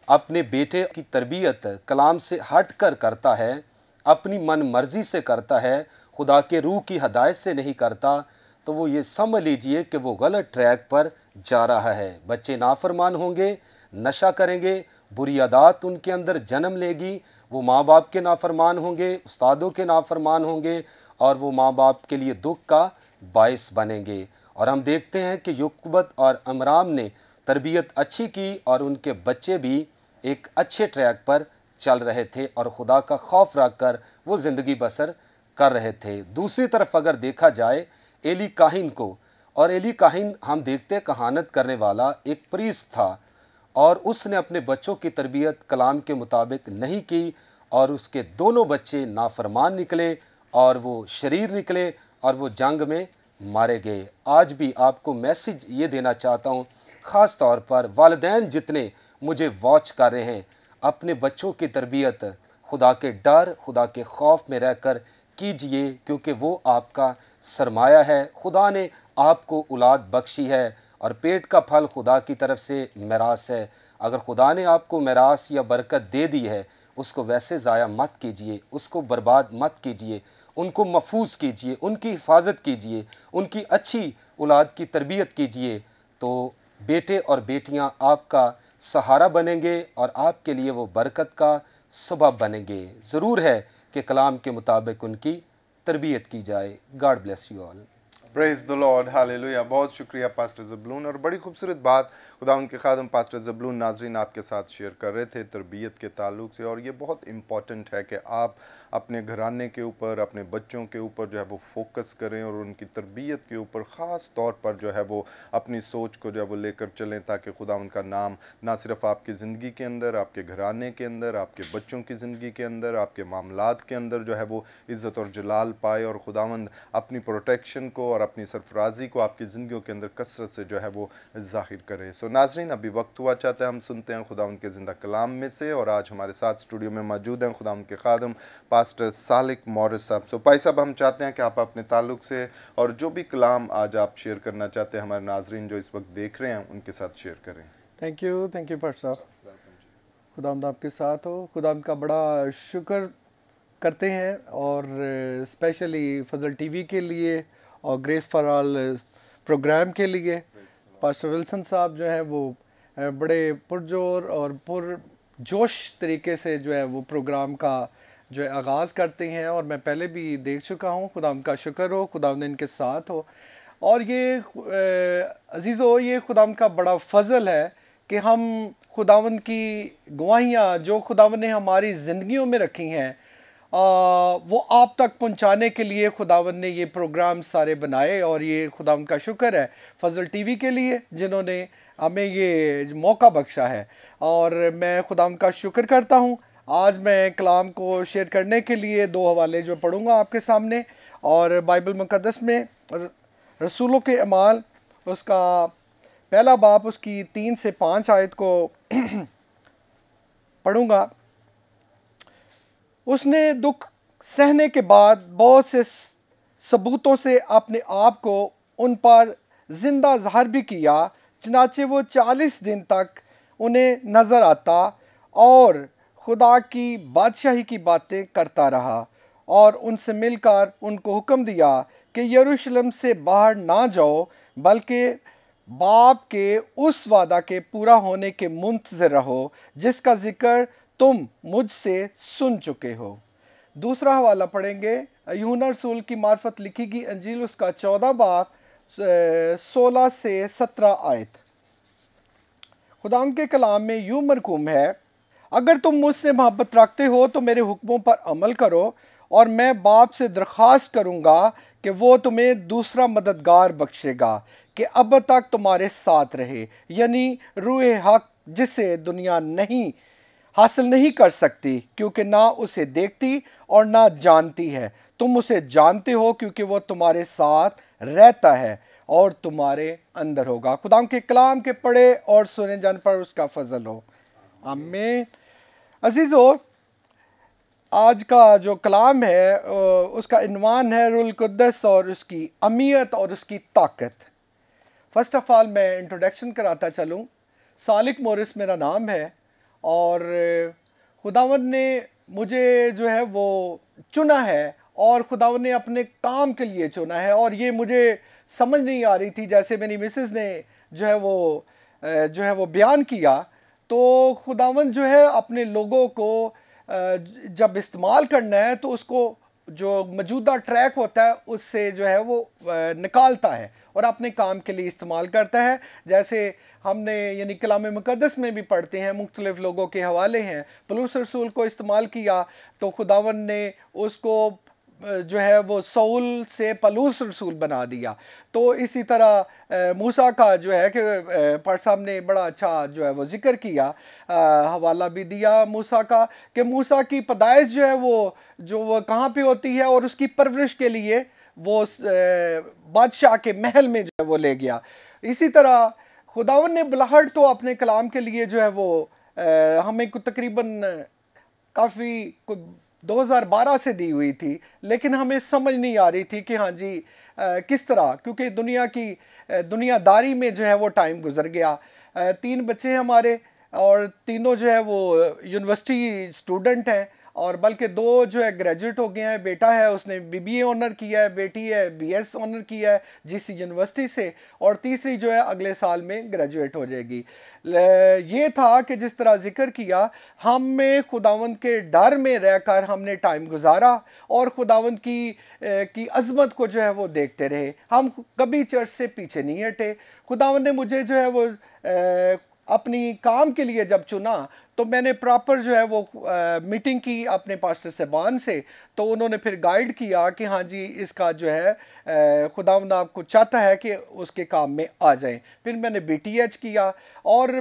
अपने बेटे की तरबियत कलाम से हट कर करता है, अपनी मन मर्जी से करता है, खुदा के रूह की हदायत से नहीं करता, तो वो ये समझ लीजिए कि वो गलत ट्रैक पर जा रहा है। बच्चे नाफरमान होंगे, नशा करेंगे, बुरी आदत उनके अंदर जन्म लेगी, वो माँ बाप के नाफरमान होंगे, उस्तादों के नाफरमान होंगे और वो माँ बाप के लिए दुख का बायस बनेंगे। और हम देखते हैं कि युकबत और अमराम ने तरबियत अच्छी की और उनके बच्चे भी एक अच्छे ट्रैक पर चल रहे थे और खुदा का खौफ रख कर वो ज़िंदगी बसर कर रहे थे। दूसरी तरफ अगर देखा जाए एली काहिन को, और एली काहिन हम देखते कहानत करने वाला एक प्रीस्ट था और उसने अपने बच्चों की तरबियत कलाम के मुताबिक नहीं की और उसके दोनों बच्चे नाफरमान निकले और वो शरीर निकले और वो जंग में मारे गए। आज भी आपको मैसेज ये देना चाहता हूँ, ख़ास तौर पर वालिदैन जितने मुझे वॉच कर रहे हैं, अपने बच्चों की तरबियत खुदा के डर, खुदा के खौफ में रहकर कीजिए, क्योंकि वो आपका सरमाया है। खुदा ने आपको औलाद बख्शी है और पेट का फल खुदा की तरफ से मिरास है। अगर खुदा ने आपको मिरास या बरकत दे दी है, उसको वैसे ज़ाया मत कीजिए, उसको बर्बाद मत कीजिए, उनको महफूज कीजिए, उनकी हिफाजत कीजिए, उनकी अच्छी औलाद की तरबियत कीजिए, तो बेटे और बेटियां आपका सहारा बनेंगे और आपके लिए वो बरकत का सबब बनेंगे। ज़रूर है कि कलाम के मुताबिक उनकी तरबियत की जाए। God bless you all. Praise the lord, hallelujah. बहुत शुक्रिया पास्टर ज़बलून, और बड़ी खूबसूरत बात खुदा उनके खादम पास्टर ज़बलून नाजरीन आपके साथ शेयर कर रहे थे तरबियत के ताल्लुक से। और ये बहुत इम्पॉर्टेंट है कि आप अपने घराने के ऊपर, अपने बच्चों के ऊपर जो है वो फोकस करें और उनकी तरबियत के ऊपर ख़ास तौर पर जो है वो अपनी सोच को जो है वो लेकर चलें, ताकि खुदा उनका नाम ना सिर्फ आपकी ज़िंदगी के अंदर, आपके घराने के अंदर, आपके बच्चों की ज़िंदगी के अंदर, आपके मामलात के अंदर जो है वो इज़्ज़त और जलाल पाए, और खुदावंद अपनी प्रोटेक्शन को और अपनी सरफराजी को आपकी ज़िंदगियों के अंदर कसरत से जो है वो ज़ाहिर करे। सो नाजरीन, अभी वक्त हुआ चाहता है हम सुनते हैं खुदा उनके ज़िंदा कलाम में से, और आज हमारे साथ स्टूडियो में मौजूद हैं खुदा उनके खादम पास्टर सालिक मॉरिस साहब। सो भाई साहब, हम चाहते हैं कि आप अपने ताल्लुक से और जो भी कलाम आज आप शेयर करना चाहते हैं हमारे नाजरीन जो इस वक्त देख रहे हैं उनके साथ शेयर करें। थैंक यू पास्टर साहब। खुदावंद आपके साथ हो। खुदावंद का बड़ा शुक्र करते हैं, और स्पेशली फजल टीवी के लिए और ग्रेस फॉर ऑल प्रोग्राम के लिए पास्टर विल्सन साहब जो है वो बड़े पुरजोर और पुरजोश तरीके से जो है वो प्रोग्राम का जो है आगाज़ करते हैं, और मैं पहले भी देख चुका हूँ। खुदावंद का शुक्र हो, खुदावंद इनके साथ हो। और ये अजीज़ो, ये खुदावंद का बड़ा फजल है कि हम खुदावंद की गवाहियाँ जो खुदावंद ने हमारी ज़िंदगियों में रखी हैं, वो आप तक पहुंचाने के लिए खुदावंद ने ये प्रोग्राम सारे बनाए। और ये खुदावंद का शुक्र है फजल टीवी के लिए जिन्होंने हमें ये मौका बख्शा है, और मैं खुदावंद का शुक्र करता हूँ। आज मैं कलाम को शेयर करने के लिए दो हवाले जो पढ़ूँगा आपके सामने, और बाइबल मुक़द्दस में रसूलों के अमाल उसका पहला बाब उसकी 3 से 5 आयत को पढ़ूँगा। उसने दुख सहने के बाद बहुत से सबूतों से अपने आप को उन पर जिंदा ज़ाहिर भी किया, चनाचे वो 40 दिन तक उन्हें नज़र आता और खुदा की बादशाही की बातें करता रहा, और उनसे मिलकर उनको हुक्म दिया कि यरूशलेम से बाहर ना जाओ, बल्कि बाप के उस वादा के पूरा होने के मुंतज़िर रहो जिसका जिक्र तुम मुझसे सुन चुके हो। दूसरा हवाला पढ़ेंगे यूहन्ना रसूल की मार्फत लिखी गई अंजील उसका 14 बाब 16 से 17 आयत। खुदा के कलाम में यूं मरकूम है, अगर तुम मुझसे मोहब्बत रखते हो तो मेरे हुक्मों पर अमल करो, और मैं बाप से दरख्वास्त करूँगा कि वो तुम्हें दूसरा मददगार बख्शेगा कि अब तक तुम्हारे साथ रहे, यानी रूहे हक, जिसे दुनिया नहीं हासिल नहीं कर सकती क्योंकि ना उसे देखती और ना जानती है। तुम उसे जानते हो क्योंकि वो तुम्हारे साथ रहता है और तुम्हारे अंदर होगा। खुदा के कलाम के पढ़े और सुने जाने पर उसका फजल हो। आमीन। अजीज़ो, आज का जो कलाम है उसका इन्वान है रूहुल कुद्दस और उसकी अहमियत और उसकी ताकत। फर्स्ट ऑफ ऑल मैं इंट्रोडक्शन कराता चलूँ सालिक मोरिस मेरा नाम है और खुदावंद ने मुझे जो है वो चुना है और खुदावंद ने अपने काम के लिए चुना है। और ये मुझे समझ नहीं आ रही थी, जैसे मेरी मिसेस ने जो है वो बयान किया, तो खुदावंद जो है अपने लोगों को जब इस्तेमाल करना है तो उसको जो मौजूदा ट्रैक होता है उससे जो है वो निकालता है और अपने काम के लिए इस्तेमाल करता है। जैसे हमने यानी कलाम मुक़द्दस में भी पढ़ते हैं, मुख्तलिफ लोगों के हवाले हैं, पौलुस रसूल को इस्तेमाल किया तो खुदावंद ने उसको जो है वो सऊल से पौलुस रसूल बना दिया। तो इसी तरह मूसा का जो है कि पाट साहब ने बड़ा अच्छा जो है वो जिक्र किया, हवाला भी दिया मूसा का कि मूसा की पैदाइश जो है वो कहाँ पे होती है और उसकी परवरिश के लिए वो बादशाह के महल में जो है वो ले गया। इसी तरह खुदावंद ने बुलाहट तो अपने कलाम के लिए जो है वो हमें तकरीबन काफ़ी 2012 से दी हुई थी, लेकिन हमें समझ नहीं आ रही थी कि हाँ जी किस तरह, क्योंकि दुनियादारी में जो है वो टाइम गुजर गया। 3 बच्चे हैं हमारे और तीनों जो है वो यूनिवर्सिटी स्टूडेंट हैं और बल्कि 2 जो है ग्रेजुएट हो गए हैं। बेटा है उसने BBA ऑनर किया है, बेटी है BS ऑनर किया है GC यूनिवर्सिटी से और तीसरी जो है अगले साल में ग्रेजुएट हो जाएगी। ये था कि जिस तरह जिक्र किया, हमें खुदावंद के डर में रहकर हमने टाइम गुजारा और खुदावंद की अज़मत को जो है वो देखते रहे। हम कभी चर्च से पीछे नहीं हटे। खुदावंद ने मुझे जो है वो अपनी काम के लिए जब चुना तो मैंने प्रॉपर जो है वो मीटिंग की अपने पास्टर साहबान से, तो उन्होंने फिर गाइड किया कि हाँ जी इसका जो है खुदावंद आपको चाहता है कि उसके काम में आ जाएं। फिर मैंने BTH किया और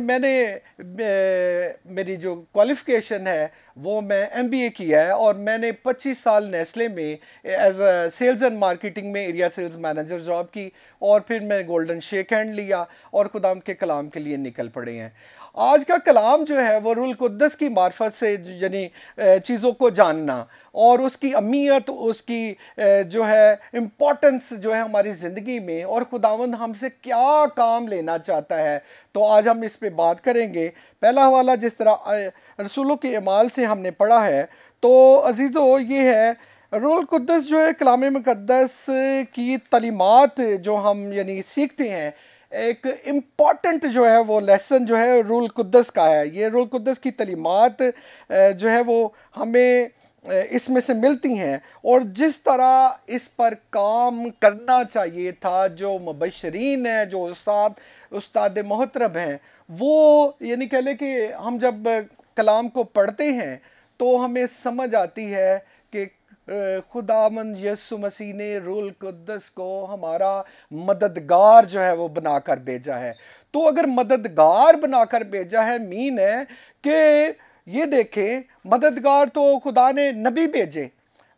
मेरी जो क्वालिफ़िकेशन है वो मैं MBA किया है और मैंने 25 साल नेस्ले में as a sales and marketing में एरिया सेल्स मैनेजर जॉब की और फिर मैंने गोल्डन शेक हैंड लिया और खुदावंद के कलाम के लिए निकल पड़े हैं। आज का कलाम जो है वो रूल कुद्दस की मार्फत से यानी चीज़ों को जानना और उसकी अहमियत, उसकी जो है इम्पोर्टेंस जो है हमारी ज़िंदगी में और खुदावंद हमसे क्या काम लेना चाहता है, तो आज हम इस पे बात करेंगे। पहला हवाला जिस तरह रसूलों के अमाल से हमने पढ़ा है, तो अजीज़ों ये है रूल कुद्दस जो है कलाम मुक़द्दस की तालीमात जो हम यानी सीखते हैं, एक इम्पॉर्टेंट जो है वो लेसन जो है रूल कुद्दस का है। ये रूल कुद्दस की तालीमात जो है वो हमें इसमें से मिलती हैं और जिस तरह इस पर काम करना चाहिए था, जो मुबशरीन हैं, जो उस्ताद मोहतरम हैं, वो यानी कह लें कि हम जब कलाम को पढ़ते हैं तो हमें समझ आती है कि खुदावंद यीशु मसीह ने रूल कुद्दस को हमारा मददगार जो है वो बनाकर भेजा है। तो अगर मददगार बनाकर भेजा है, मीन है कि ये देखें, मददगार तो खुदा ने नबी भेजे,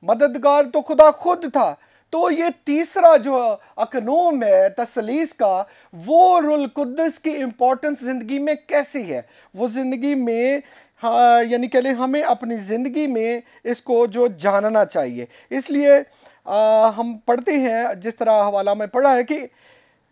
मददगार तो खुदा खुद था। तो ये तीसरा जो अकनूम है तसलीस का, वो रूल कुद्दस की इम्पोर्टेंस ज़िंदगी में कैसी है, वो ज़िंदगी में हाँ यानी कह लें हमें अपनी ज़िंदगी में इसको जो जानना चाहिए। इसलिए हम पढ़ते हैं जिस तरह हवाला में पढ़ा है कि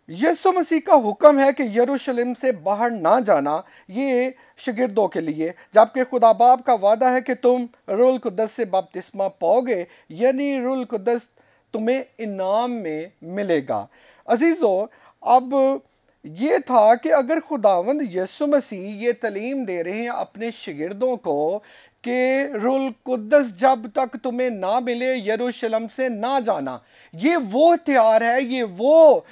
यीशु मसीह का हुक्म है कि यरूशलेम से बाहर ना जाना, ये शागिर्दों के लिए, जबकि खुदा बाप का वादा है कि तुम रूल कुद्दस से बपतिस्मा पाओगे, यानी रूल कुद्दस तुम्हें इनाम में मिलेगा। अजीज़ों, अब ये था कि अगर खुदावंद यीशु मसीह ये तालीम दे रहे हैं अपने शागिर्दों को कि रूल कुद्दस जब तक तुम्हें ना मिले यरूशलेम से ना जाना, ये वो हथियार है, ये वो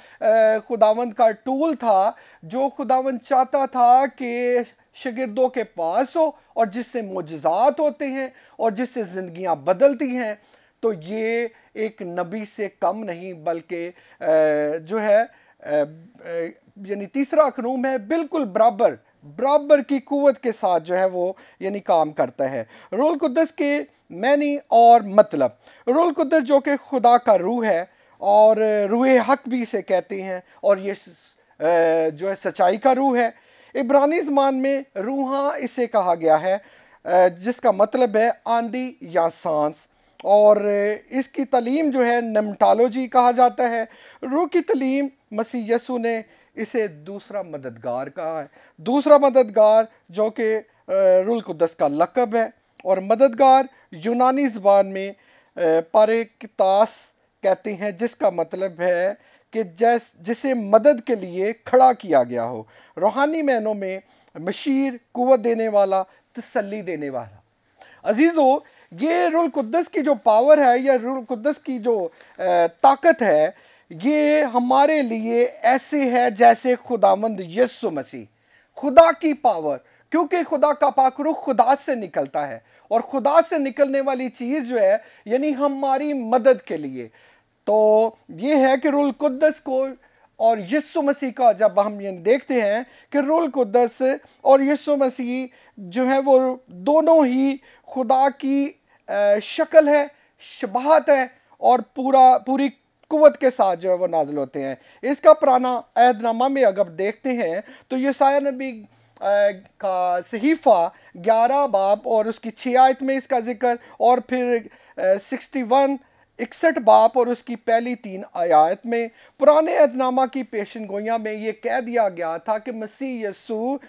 खुदावंद का टूल था जो खुदावंद चाहता था कि शागिर्दों के पास हो और जिससे मुजज़ात होते हैं और जिससे ज़िंदगियां बदलती हैं। तो ये एक नबी से कम नहीं बल्कि जो है यानी तीसरा अकनूम है, बिल्कुल बराबर की कुव्वत के साथ जो है वो यानी काम करता है। रूल कुद्दस के मैनी और मतलब, रूल कुद्दस जो कि खुदा का रूह है और रूह हक भी इसे कहते हैं और ये जो है सच्चाई का रूह है। इब्रानी ज़बान में रूहा इसे कहा गया है जिसका मतलब है आंधी या सांस, और इसकी तालीम जो है नमटालॉजी कहा जाता है। रूह की तालीम मसीह यसू ने इसे दूसरा मददगार कहा है। दूसरा मददगार जो कि रूहुल कुद्दस का लक़ब है, और मददगार यूनानी ज़बान में पारेकितास कहते हैं, जिसका मतलब है कि जिसे मदद के लिए खड़ा किया गया हो। रूहानी मायनों में मशीर, कुव्वत देने वाला, तसल्ली देने वाला। अजीज़ों, ये रूहुल कुद्दस की जो पावर है या रूहुल कुद्दस की जो ताकत है, ये हमारे लिए ऐसे है जैसे खुदावंद यीशु मसीह, खुदा की पावर, क्योंकि खुदा का पाक रूह खुदा से निकलता है, और खुदा से निकलने वाली चीज़ जो है यानी हमारी मदद के लिए। तो ये है कि रूहुल कुद्दस को और यीशु मसीह का जब हम ये देखते हैं कि रूहुल कुद्दस और यीशु मसीह जो है वो दोनों ही खुदा की शक्ल है, शबाहत है, और पूरी कुव्वत के साथ जो है वो नाज़िल होते हैं। इसका पुराना अहदनामा में अगर देखते हैं तो यशायाह नबी का सहीफ़ा 11 बाब और उसकी 6 आयत में इसका जिक्र, और फिर 61 बाप और उसकी पहली 3 आयत में पुराने अहदनामा की पेशन गोइयाँ में ये कह दिया गया था कि मसीह यीशु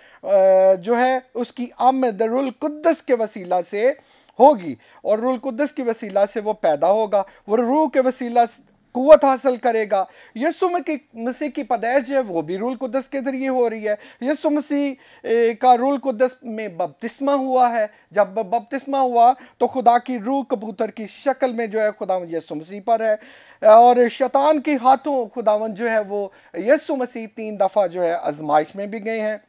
जो है उसकी आमद रूहुल कुद्दस के वसीला से होगी, और रूहुल कुद्दस के वसीला से वो पैदा होगा, वो रूह के वसीला कुव्वत हासिल करेगा। यीशु मसीह की पैदाइश जो है वो भी रूहुल कुद्दस के ज़रिए हो रही है। यीशु मसीह का रूहुल कुद्दस में बपतिस्मा हुआ है। जब बपतिस्मा हुआ तो खुदा की रूह कबूतर की शक्ल में जो है खुदावंद यीशु मसीह पर है, और शैतान के हाथों खुदावंद जो है वो यीशु मसीह 3 दफ़ा जो है आजमाइश में भी गए हैं।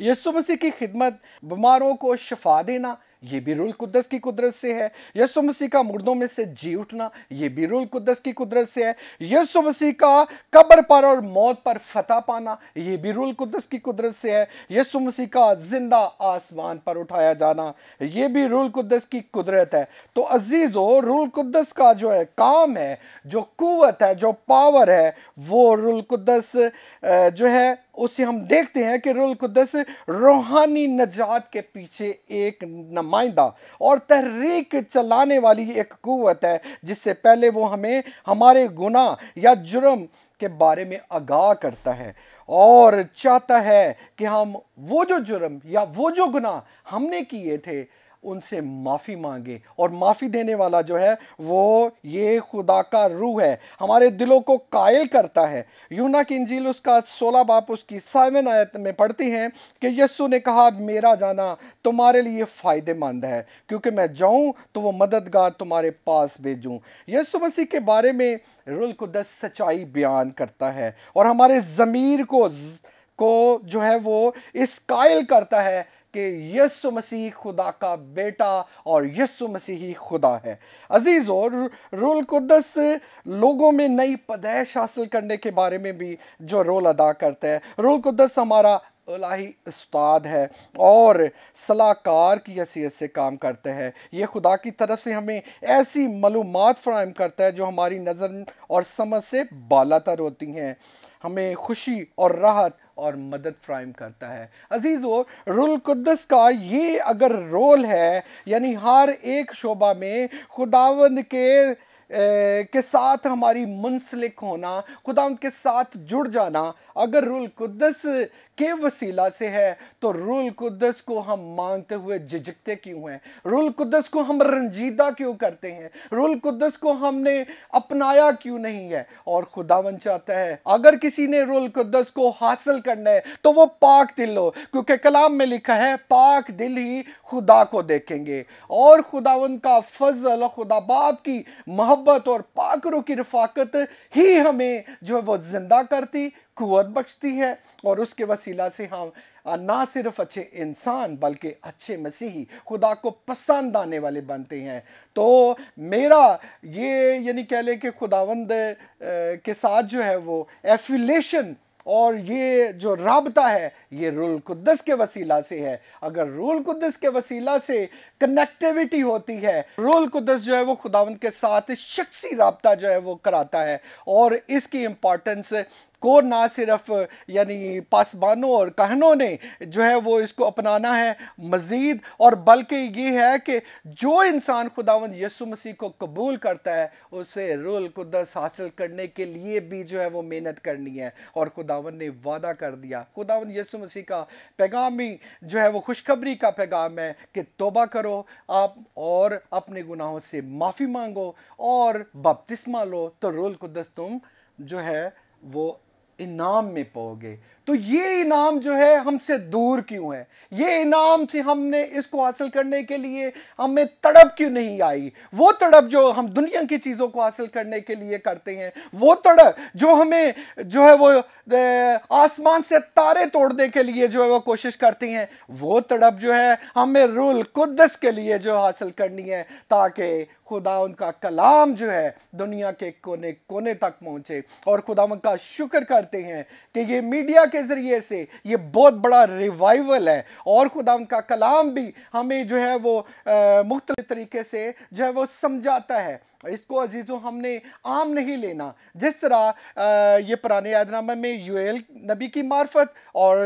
यीशु मसीह की खिदमत, बीमारों को शिफा देना, ये भी रूहुल कुद्दस की कुदरत से है। यीशु मसीह का मुर्दों में से जी उठना, ये भी रूहुल कुद्दस की कुदरत से है। यीशु मसीह का कब्र पर और मौत पर फतह पाना, ये भी रूहुल कुद्दस की कुदरत से है। यीशु मसीह का जिंदा आसमान पर उठाया जाना, ये भी रूहुल कुद्दस की कुदरत है। तो अजीज़ों, रूहुल कुद्दस का जो है काम है, जो कुव्वत है, जो पावर है, वो रूहुल कुद्दस जो है उसे हम देखते हैं कि रूहुल कुद्दस रूहानी नजात के पीछे एक नुमाइंदा और तहरीक चलाने वाली एक कुव्वत है, जिससे पहले वो हमें हमारे गुनाह या जुर्म के बारे में आगाह करता है और चाहता है कि हम वो जो जुर्म या वो जो गुनाह हमने किए थे उनसे माफ़ी मांगे। और माफ़ी देने वाला जो है वो ये खुदा का रूह है, हमारे दिलों को कायल करता है। यूहन्ना की इंजील उसका 16 बाब उसकी 7 आयत में पढ़ते हैं कि यीशु ने कहा, मेरा जाना तुम्हारे लिए फ़ायदेमंद है, क्योंकि मैं जाऊं तो वो मददगार तुम्हारे पास भेजूं। यीशु मसीह के बारे में रूहुल कुद्दस सच्चाई बयान करता है और हमारे ज़मीर को जो है वो इस कायल करता है कि यीशु मसीह खुदा का बेटा और यीशु मसीह ही खुदा है। अजीज़ों, रूहुल कुद्दस लोगों में नई पैदाइश हासिल करने के बारे में भी जो रोल अदा करता है। रूहुल कुद्दस हमारा इलाही उस्ताद है और सलाहकार की हैसियत से काम करता है। ये खुदा की तरफ से हमें ऐसी मालूमात फराहम करता है जो हमारी नज़र और समझ से बालातर होती हैं, हमें खुशी और राहत और मदद फराहम करता है। अजीज़ों, रूहुल कुद्दस का ये अगर रोल है, यानी हर एक शोबा में खुदावंद के साथ हमारी मुंसलिक होना, खुदावंद के साथ जुड़ जाना, अगर रूहुल कुद्दस के वसीला से है तो रूहुल कुद्दस को हम मांगते हुए झिझकते क्यों हैं? रूहुल कुद्दस को हम रंजीदा क्यों करते हैं? रूहुल कुद्दस को हमने अपनाया क्यों नहीं है? और खुदावंद चाहता है अगर किसी ने रूहुल कुद्दस को हासिल करना है तो वो पाक दिल हो, क्योंकि कलाम में लिखा है पाक दिल ही खुदा को देखेंगे। और खुदावंद का फजल, खुदा बाप की मोहब्बत और पाक रूह की रफाकत ही हमें जो है वो जिंदा करती, कुव्वत बख्शती है, और उसके वसीला से हम ना सिर्फ अच्छे इंसान बल्कि अच्छे मसीही, खुदा को पसंद आने वाले बनते हैं। तो मेरा ये यानी कह लें कि खुदावंद के साथ जो है वो एफिलेशन और ये जो राबता है ये रूहुल कुद्दस के वसीला से है। अगर रूहुल कुद्दस के वसीला से कनेक्टिविटी होती है, रूहुल कुद्दस जो है वो खुदावंद के साथ शख्सी राबता जो है वो कराता है, और इसकी इम्पॉर्टेंस को ना सिर्फ यानी पासबानों और कहनों ने जो है वो इसको अपनाना है मज़ीद, और बल्कि ये है कि जो इंसान खुदावंद यीशु मसीह को कबूल करता है उसे रूहुल कुद्दस हासिल करने के लिए भी जो है वो मेहनत करनी है। और खुदावंद ने वादा कर दिया, खुदावंद यीशु मसीह का पैगाम ही जो है वो खुशखबरी का पैगाम है कि तौबा करो आप और अपने गुनाहों से माफ़ी मांगो और बपतिस्मा लो, तो रूहुल कुद्दस तुम जो है वो इनाम में पाओगे। तो ये इनाम जो है हमसे दूर क्यों है? ये इनाम से हमने इसको हासिल करने के लिए हमें तड़प क्यों नहीं आई? वो तड़प जो हम दुनिया की चीज़ों को हासिल करने के लिए करते हैं, वो तड़प जो हमें जो है वो आसमान से तारे तोड़ने के लिए जो है वो कोशिश करती हैं, वो तड़प जो है हमें रूहुल कुद्दस के लिए जो हासिल करनी है, ताकि खुदा उनका कलाम जो है दुनिया के कोने कोने तक पहुंचे। और खुदा का शुक्र करते हैं कि ये मीडिया के जरिए से ये बहुत बड़ा रिवाइवल है, और खुदा उनका कलाम भी हमें जो है वो मुख्तलिफ तरीके से जो है वो समझाता है। इसको अजीज़ों हमने आम नहीं लेना। जिस तरह ये पुराने यादनामे में यूएल नबी की मार्फत और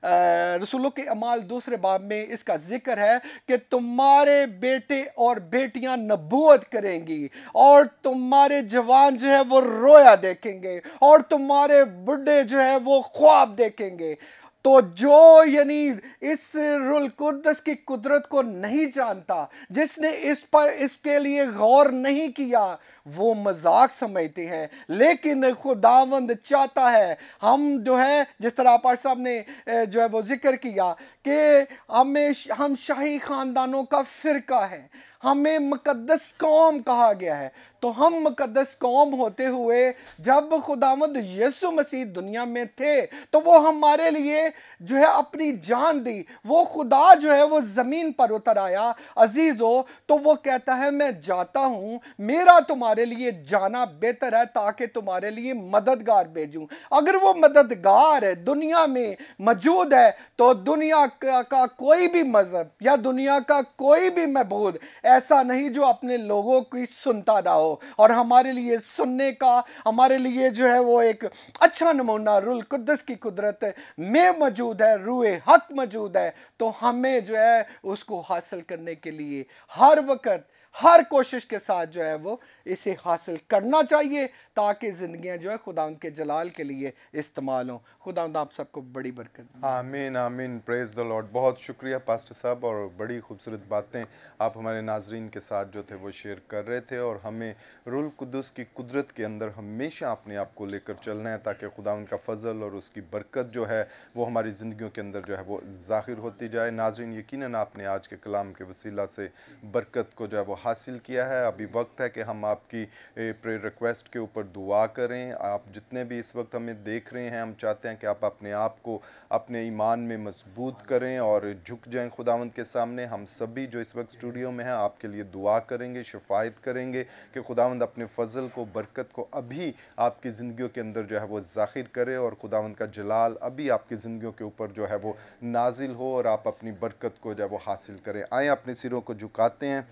रसूलों के अमाल दूसरे बाब में इसका जिक्र है कि तुम्हारे बेटे और बेटियां नबूवत करेंगी, और तुम्हारे जवान जो है वो रोया देखेंगे, और तुम्हारे बुढ़े जो है वो ख्वाब देखेंगे। तो जो यानी इस रूहुल कुद्दस की कुदरत को नहीं जानता, जिसने इस पर इसके लिए गौर नहीं किया, वो मजाक समझते हैं। लेकिन खुदावंद चाहता है हम जो है, जिस तरह पाठ साहब ने जो है वो जिक्र किया कि हम शाही खानदानों का फिरका है, हमें मुकद्दस कौम कहा गया है। तो हम मुकद्दस कौम होते हुए जब खुदावंद यीशु मसीह दुनिया में थे तो वो हमारे लिए जो है अपनी जान दी। वो खुदा जो है वो ज़मीन पर उतर आया अजीज़ों, तो वो कहता है मैं जाता हूँ, मेरा तुम्हारे लिए जाना बेहतर है ताकि तुम्हारे लिए मददगार भेजूँ। अगर वो मददगार है दुनिया में मौजूद है, तो दुनिया का कोई भी मजहब या दुनिया का कोई भी मबूद ऐसा नहीं जो अपने लोगों की सुनता ना हो। और हमारे लिए सुनने का, हमारे लिए जो है वो एक अच्छा नमूना रूहुल कुद्दस की कुदरत में मौजूद है, रूहे हक मौजूद है। तो हमें जो है उसको हासिल करने के लिए हर वक्त हर कोशिश के साथ जो है वो इसे हासिल करना चाहिए, ताकि ज़िंदगियां जो है खुदा उनके जलाल के लिए इस्तेमाल हों। खुदा आप सबको बड़ी बरकत दे। आमीन आमीन, प्रेज द लॉर्ड। बहुत शुक्रिया पास्टर साहब, और बड़ी खूबसूरत बातें आप हमारे नाजरीन के साथ जो थे वो शेयर कर रहे थे। और हमें रूहुल कुद्दस की कुदरत के अंदर हमेशा अपने आप को लेकर चलना है, ताकि खुदा उनका फ़ज़ल और उसकी बरकत जो है वो हमारी ज़िंदगियों के अंदर जो है वो ज़ाहिर होती जाए। नाजरीन, यकीनन आपने आज के कलाम के वसीला से बरकत को जो है वो हासिल किया है। अभी वक्त है कि हम आपकी प्रेयर रिक्वेस्ट के ऊपर दुआ करें। आप जितने भी इस वक्त हमें देख रहे हैं, हम चाहते हैं कि आप अपने आप को अपने ईमान में मजबूत करें और झुक जाएं खुदावंद के सामने। हम सभी जो इस वक्त स्टूडियो में हैं आपके लिए दुआ करेंगे, शफायत करेंगे कि खुदावंद अपने फ़ज़ल को, बरकत को अभी आपकी ज़िंदगियों के अंदर जो है वो ज़ाहिर करे, और खुदावंद का जलाल अभी आपकी ज़िंदगियों के ऊपर जो है वो नाजिल हो, और आप अपनी बरकत को जो है वो हासिल करें। आएँ अपने सिरों को झुकाते हैं।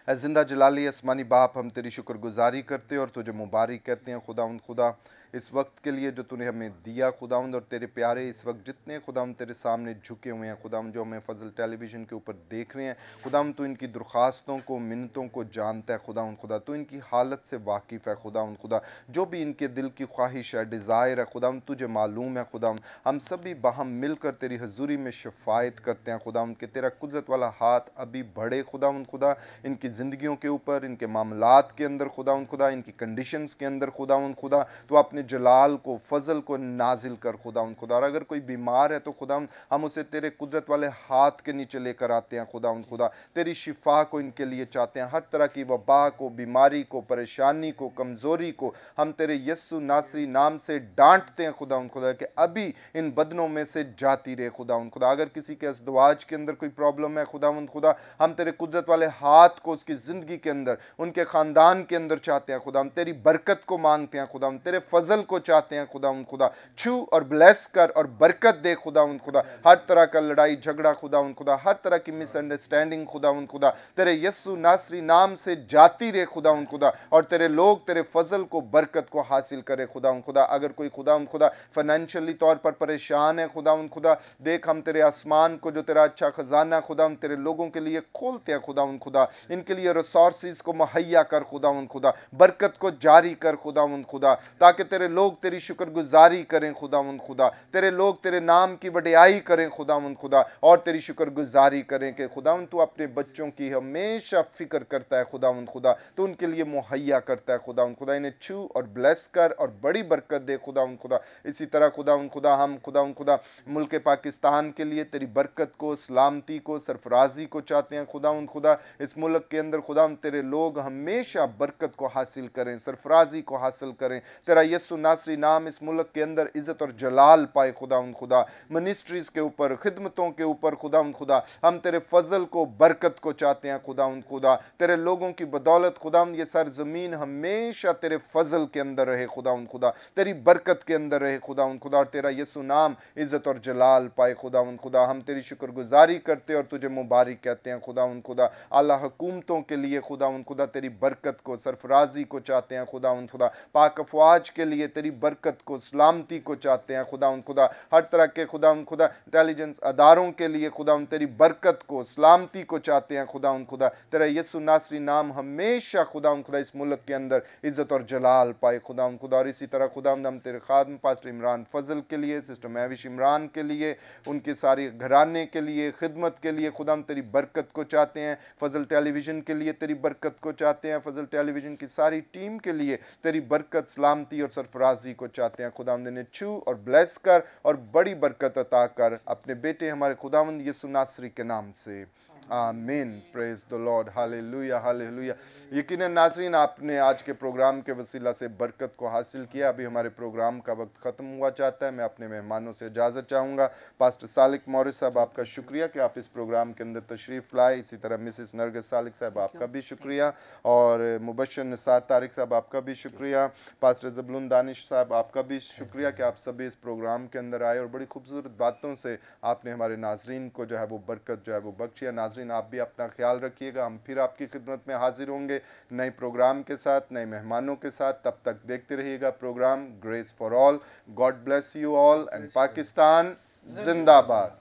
ज़िंदा जलाली आसमानी बाप, हम तेरी शुक्रगुजारी करते हैं और तुझे मुबारक कहते हैं खुदावंद खुदा, इस वक्त के लिए जो तूने हमें दिया खुदावंद। और तेरे प्यारे इस वक्त जितने खुदावंद तेरे सामने झुके हुए हैं खुदावंद, जो हमें फ़ज़ल टेलीविज़न के ऊपर देख रहे हैं खुदावंद, तू इनकी दरख्वास्तों को, मिन्नतों को जानता है खुदावंद खुदा। तू इनकी हालत से वाकिफ़ है खुदावंद खुदा। जो भी इनके दिल की ख्वाहिश है, डिज़ायर है खुदावंद, तुझे मालूम है खुदावंद। हम सभी बाहम मिलकर तेरी हजूरी में शफायत करते हैं खुदावंद कि तेरा कुदरत वाला हाथ अभी बढ़े खुदावंद खुदा, इनकी ज़िंदगियों के ऊपर, इनके मामलात के अंदर खुदावंद खुदा, इनकी कंडीशंस के अंदर खुदावंद खुदा। तो अपने जलाल को, फजल को नाजिल कर खुदावंद खुदा। और अगर कोई बीमार है तो खुदावंद हम उसे तेरे कुदरत वाले हाथ के नीचे लेकर आते हैं खुदावंद खुदा। तेरी शिफा को इनके लिए चाहते हैं, हर तरह की वबा को, बीमारी को, परेशानी को, कमज़ोरी को हम तेरे यस्सु नासरी नाम से डांटते हैं खुदावंद खुदा कि अभी इन बदनों में से जाती रहे खुदावंद खुदा। अगर किसी के अज़दवाज के अंदर कोई प्रॉब्लम है खुदावंद खुदा, हम तेरे कुदरत वाले हाथ को उसकी ज़िंदगी के अंदर, उनके ख़ानदान के अंदर चाहते हैं खुदावंद। तेरी बरकत को मांगते हैं खुदावंद, तेरे फजल फजल को चाहते हैं खुदावंद खुदा। छू और ब्लेस कर और बरकत दे खुदावंद खुदा। हर तरह का लड़ाई झगड़ा खुदावंद खुदा, हर तरह की मिसअंडरस्टैंडिंग खुदावंद खुदा तेरे यस्सु नासरी नाम से जाती रहे खुदावंद खुदा, और तेरे लोग तेरे फजल को बरकत को हासिल करे खुदावंद खुदा। अगर कोई खुदावंद खुदा फाइनेंशियली तौर पर परेशान है खुदावंद खुदा, देख हम तेरे आसमान को जो तेरा अच्छा खजाना खुदावंद तेरे लोगों के लिए खोलते हैं खुदावंद खुदा। इनके लिए रिसोर्सेज को मुहैया कर खुदावंद खुदा, बरकत को जारी कर खुदावंद खुदा, ताकि तेरे लोग तेरी शुक्रगुजारी करें खुदावंद खुदा, तेरे लोग तेरे नाम की वडियाई करें खुदावंद खुदा, और तेरी शुक्रगुजारी करें कि खुदावंद तू अपने बच्चों की हमेशा फिक्र करता है खुदावंद खुदा, तो उनके लिए मुहैया करता है खुदावंद खुदा। इन्हें छू और ब्लेस कर और बड़ी बरकत दे खुदावंद खुदा। इसी तरह खुदावंद खुदा हम खुदावंद खुदा मुल्क पाकिस्तान के लिए तेरी बरकत को, सलामती को, सरफराजी को चाहते हैं खुदावंद खुदा। इस मुल्क के अंदर खुदावंद तेरे लोग हमेशा बरकत को हासिल करें, सरफराजी को हासिल करें। तेरा यस्सु नासरी नाम इस मुल्क के अंदर इज्जत और जलाल पाए खुदावंद खुदा। मिनिस्ट्रीज के ऊपर, खिदमतों के ऊपर खुदावंद खुदा हम तेरे फजल को, बरकत को चाहते हैं खुदावंद खुदा। तेरे लोगों की बदौलत खुदावंद ये सरजमीन हमेशा तेरे फजल के अंदर रहे खुदावंद खुदा, तेरी बरकत के अंदर रहे खुदावंद खुदा, और तेरा यस्सु नाम इज्जत और जलाल पाए खुदावंद खुदा। हम तेरी शुक्रगुजारी करते और तुझे मुबारक कहते हैं खुदावंद खुदा। आला हुकूमतों के लिए खुदावंद खुदा तेरी बरकत को, सरफराजी को चाहते हैं खुदावंद खुदा। पाक अफवाज के लिए तेरी बरकत को, सलामती को चाहते हैं खुदावंद खुदा। हर तरह के खुदावंद खुदा इंटेलिजेंस अदारों के लिए खुदावंद तेरी बरकत को, सलामती को चाहते हैं खुदावंद खुदा। तेरा यस्सु नासरी नाम हमेशा खुदावंद खुदा इस मुल्क के अंदर इज्जत और जलाल पाए खुदावंद खुदा। और इसी तरह खुदावंद हम तेरे खादम पास्टर इमरान फजल के लिए, सिस्टर महविश इमरान के लिए, उनके सारे घराने के लिए, खिदमत के लिए खुदावंद तेरी बरकत को चाहते हैं। फजल टेलीविज़न के लिए तेरी बरकत को चाहते हैं। फजल टेलीविज़न की सारी टीम के लिए तेरी बरकत, सलामती और सरफराजी को चाहते हैं खुदावंद। इन्हें छू और ब्लेस कर और बड़ी बरकत अता कर अपने बेटे हमारे खुदावंद यीशु नासरी के नाम से, आमीन। Praise the lord, hallelujah hallelujah. यकीनन नाज़रीन आपने आज के प्रोग्राम के वसीला से बरकत को हासिल किया। अभी हमारे प्रोग्राम का वक्त ख़त्म हुआ चाहता है। मैं अपने मेहमानों से इजाज़त चाहूँगा। पास्टर सालिक मौरिस साहब आपका शुक्रिया कि आप इस प्रोग्राम के अंदर तशरीफ़ लाए। इसी तरह मिसिस नरगिस सालिक साहब आपका भी शुक्रिया, और मुबशर निसार तारिक साहब आपका भी शुक्रिया। पास्टर ज़बलून दानिश साहब आपका भी शुक्रिया कि आप सभी इस प्रोग्राम के अंदर आए और बड़ी खूबसूरत बातों से आपने हमारे नाजरीन को जो है वो बरकत जो है वो बख्शिया। नाजरीन आप भी अपना ख्याल रखिएगा। हम फिर आपकी खिदमत में हाजिर होंगे नए प्रोग्राम के साथ, नए मेहमानों के साथ। तब तक देखते रहिएगा program grace for all. God bless you all and Pakistan जिंदाबाद।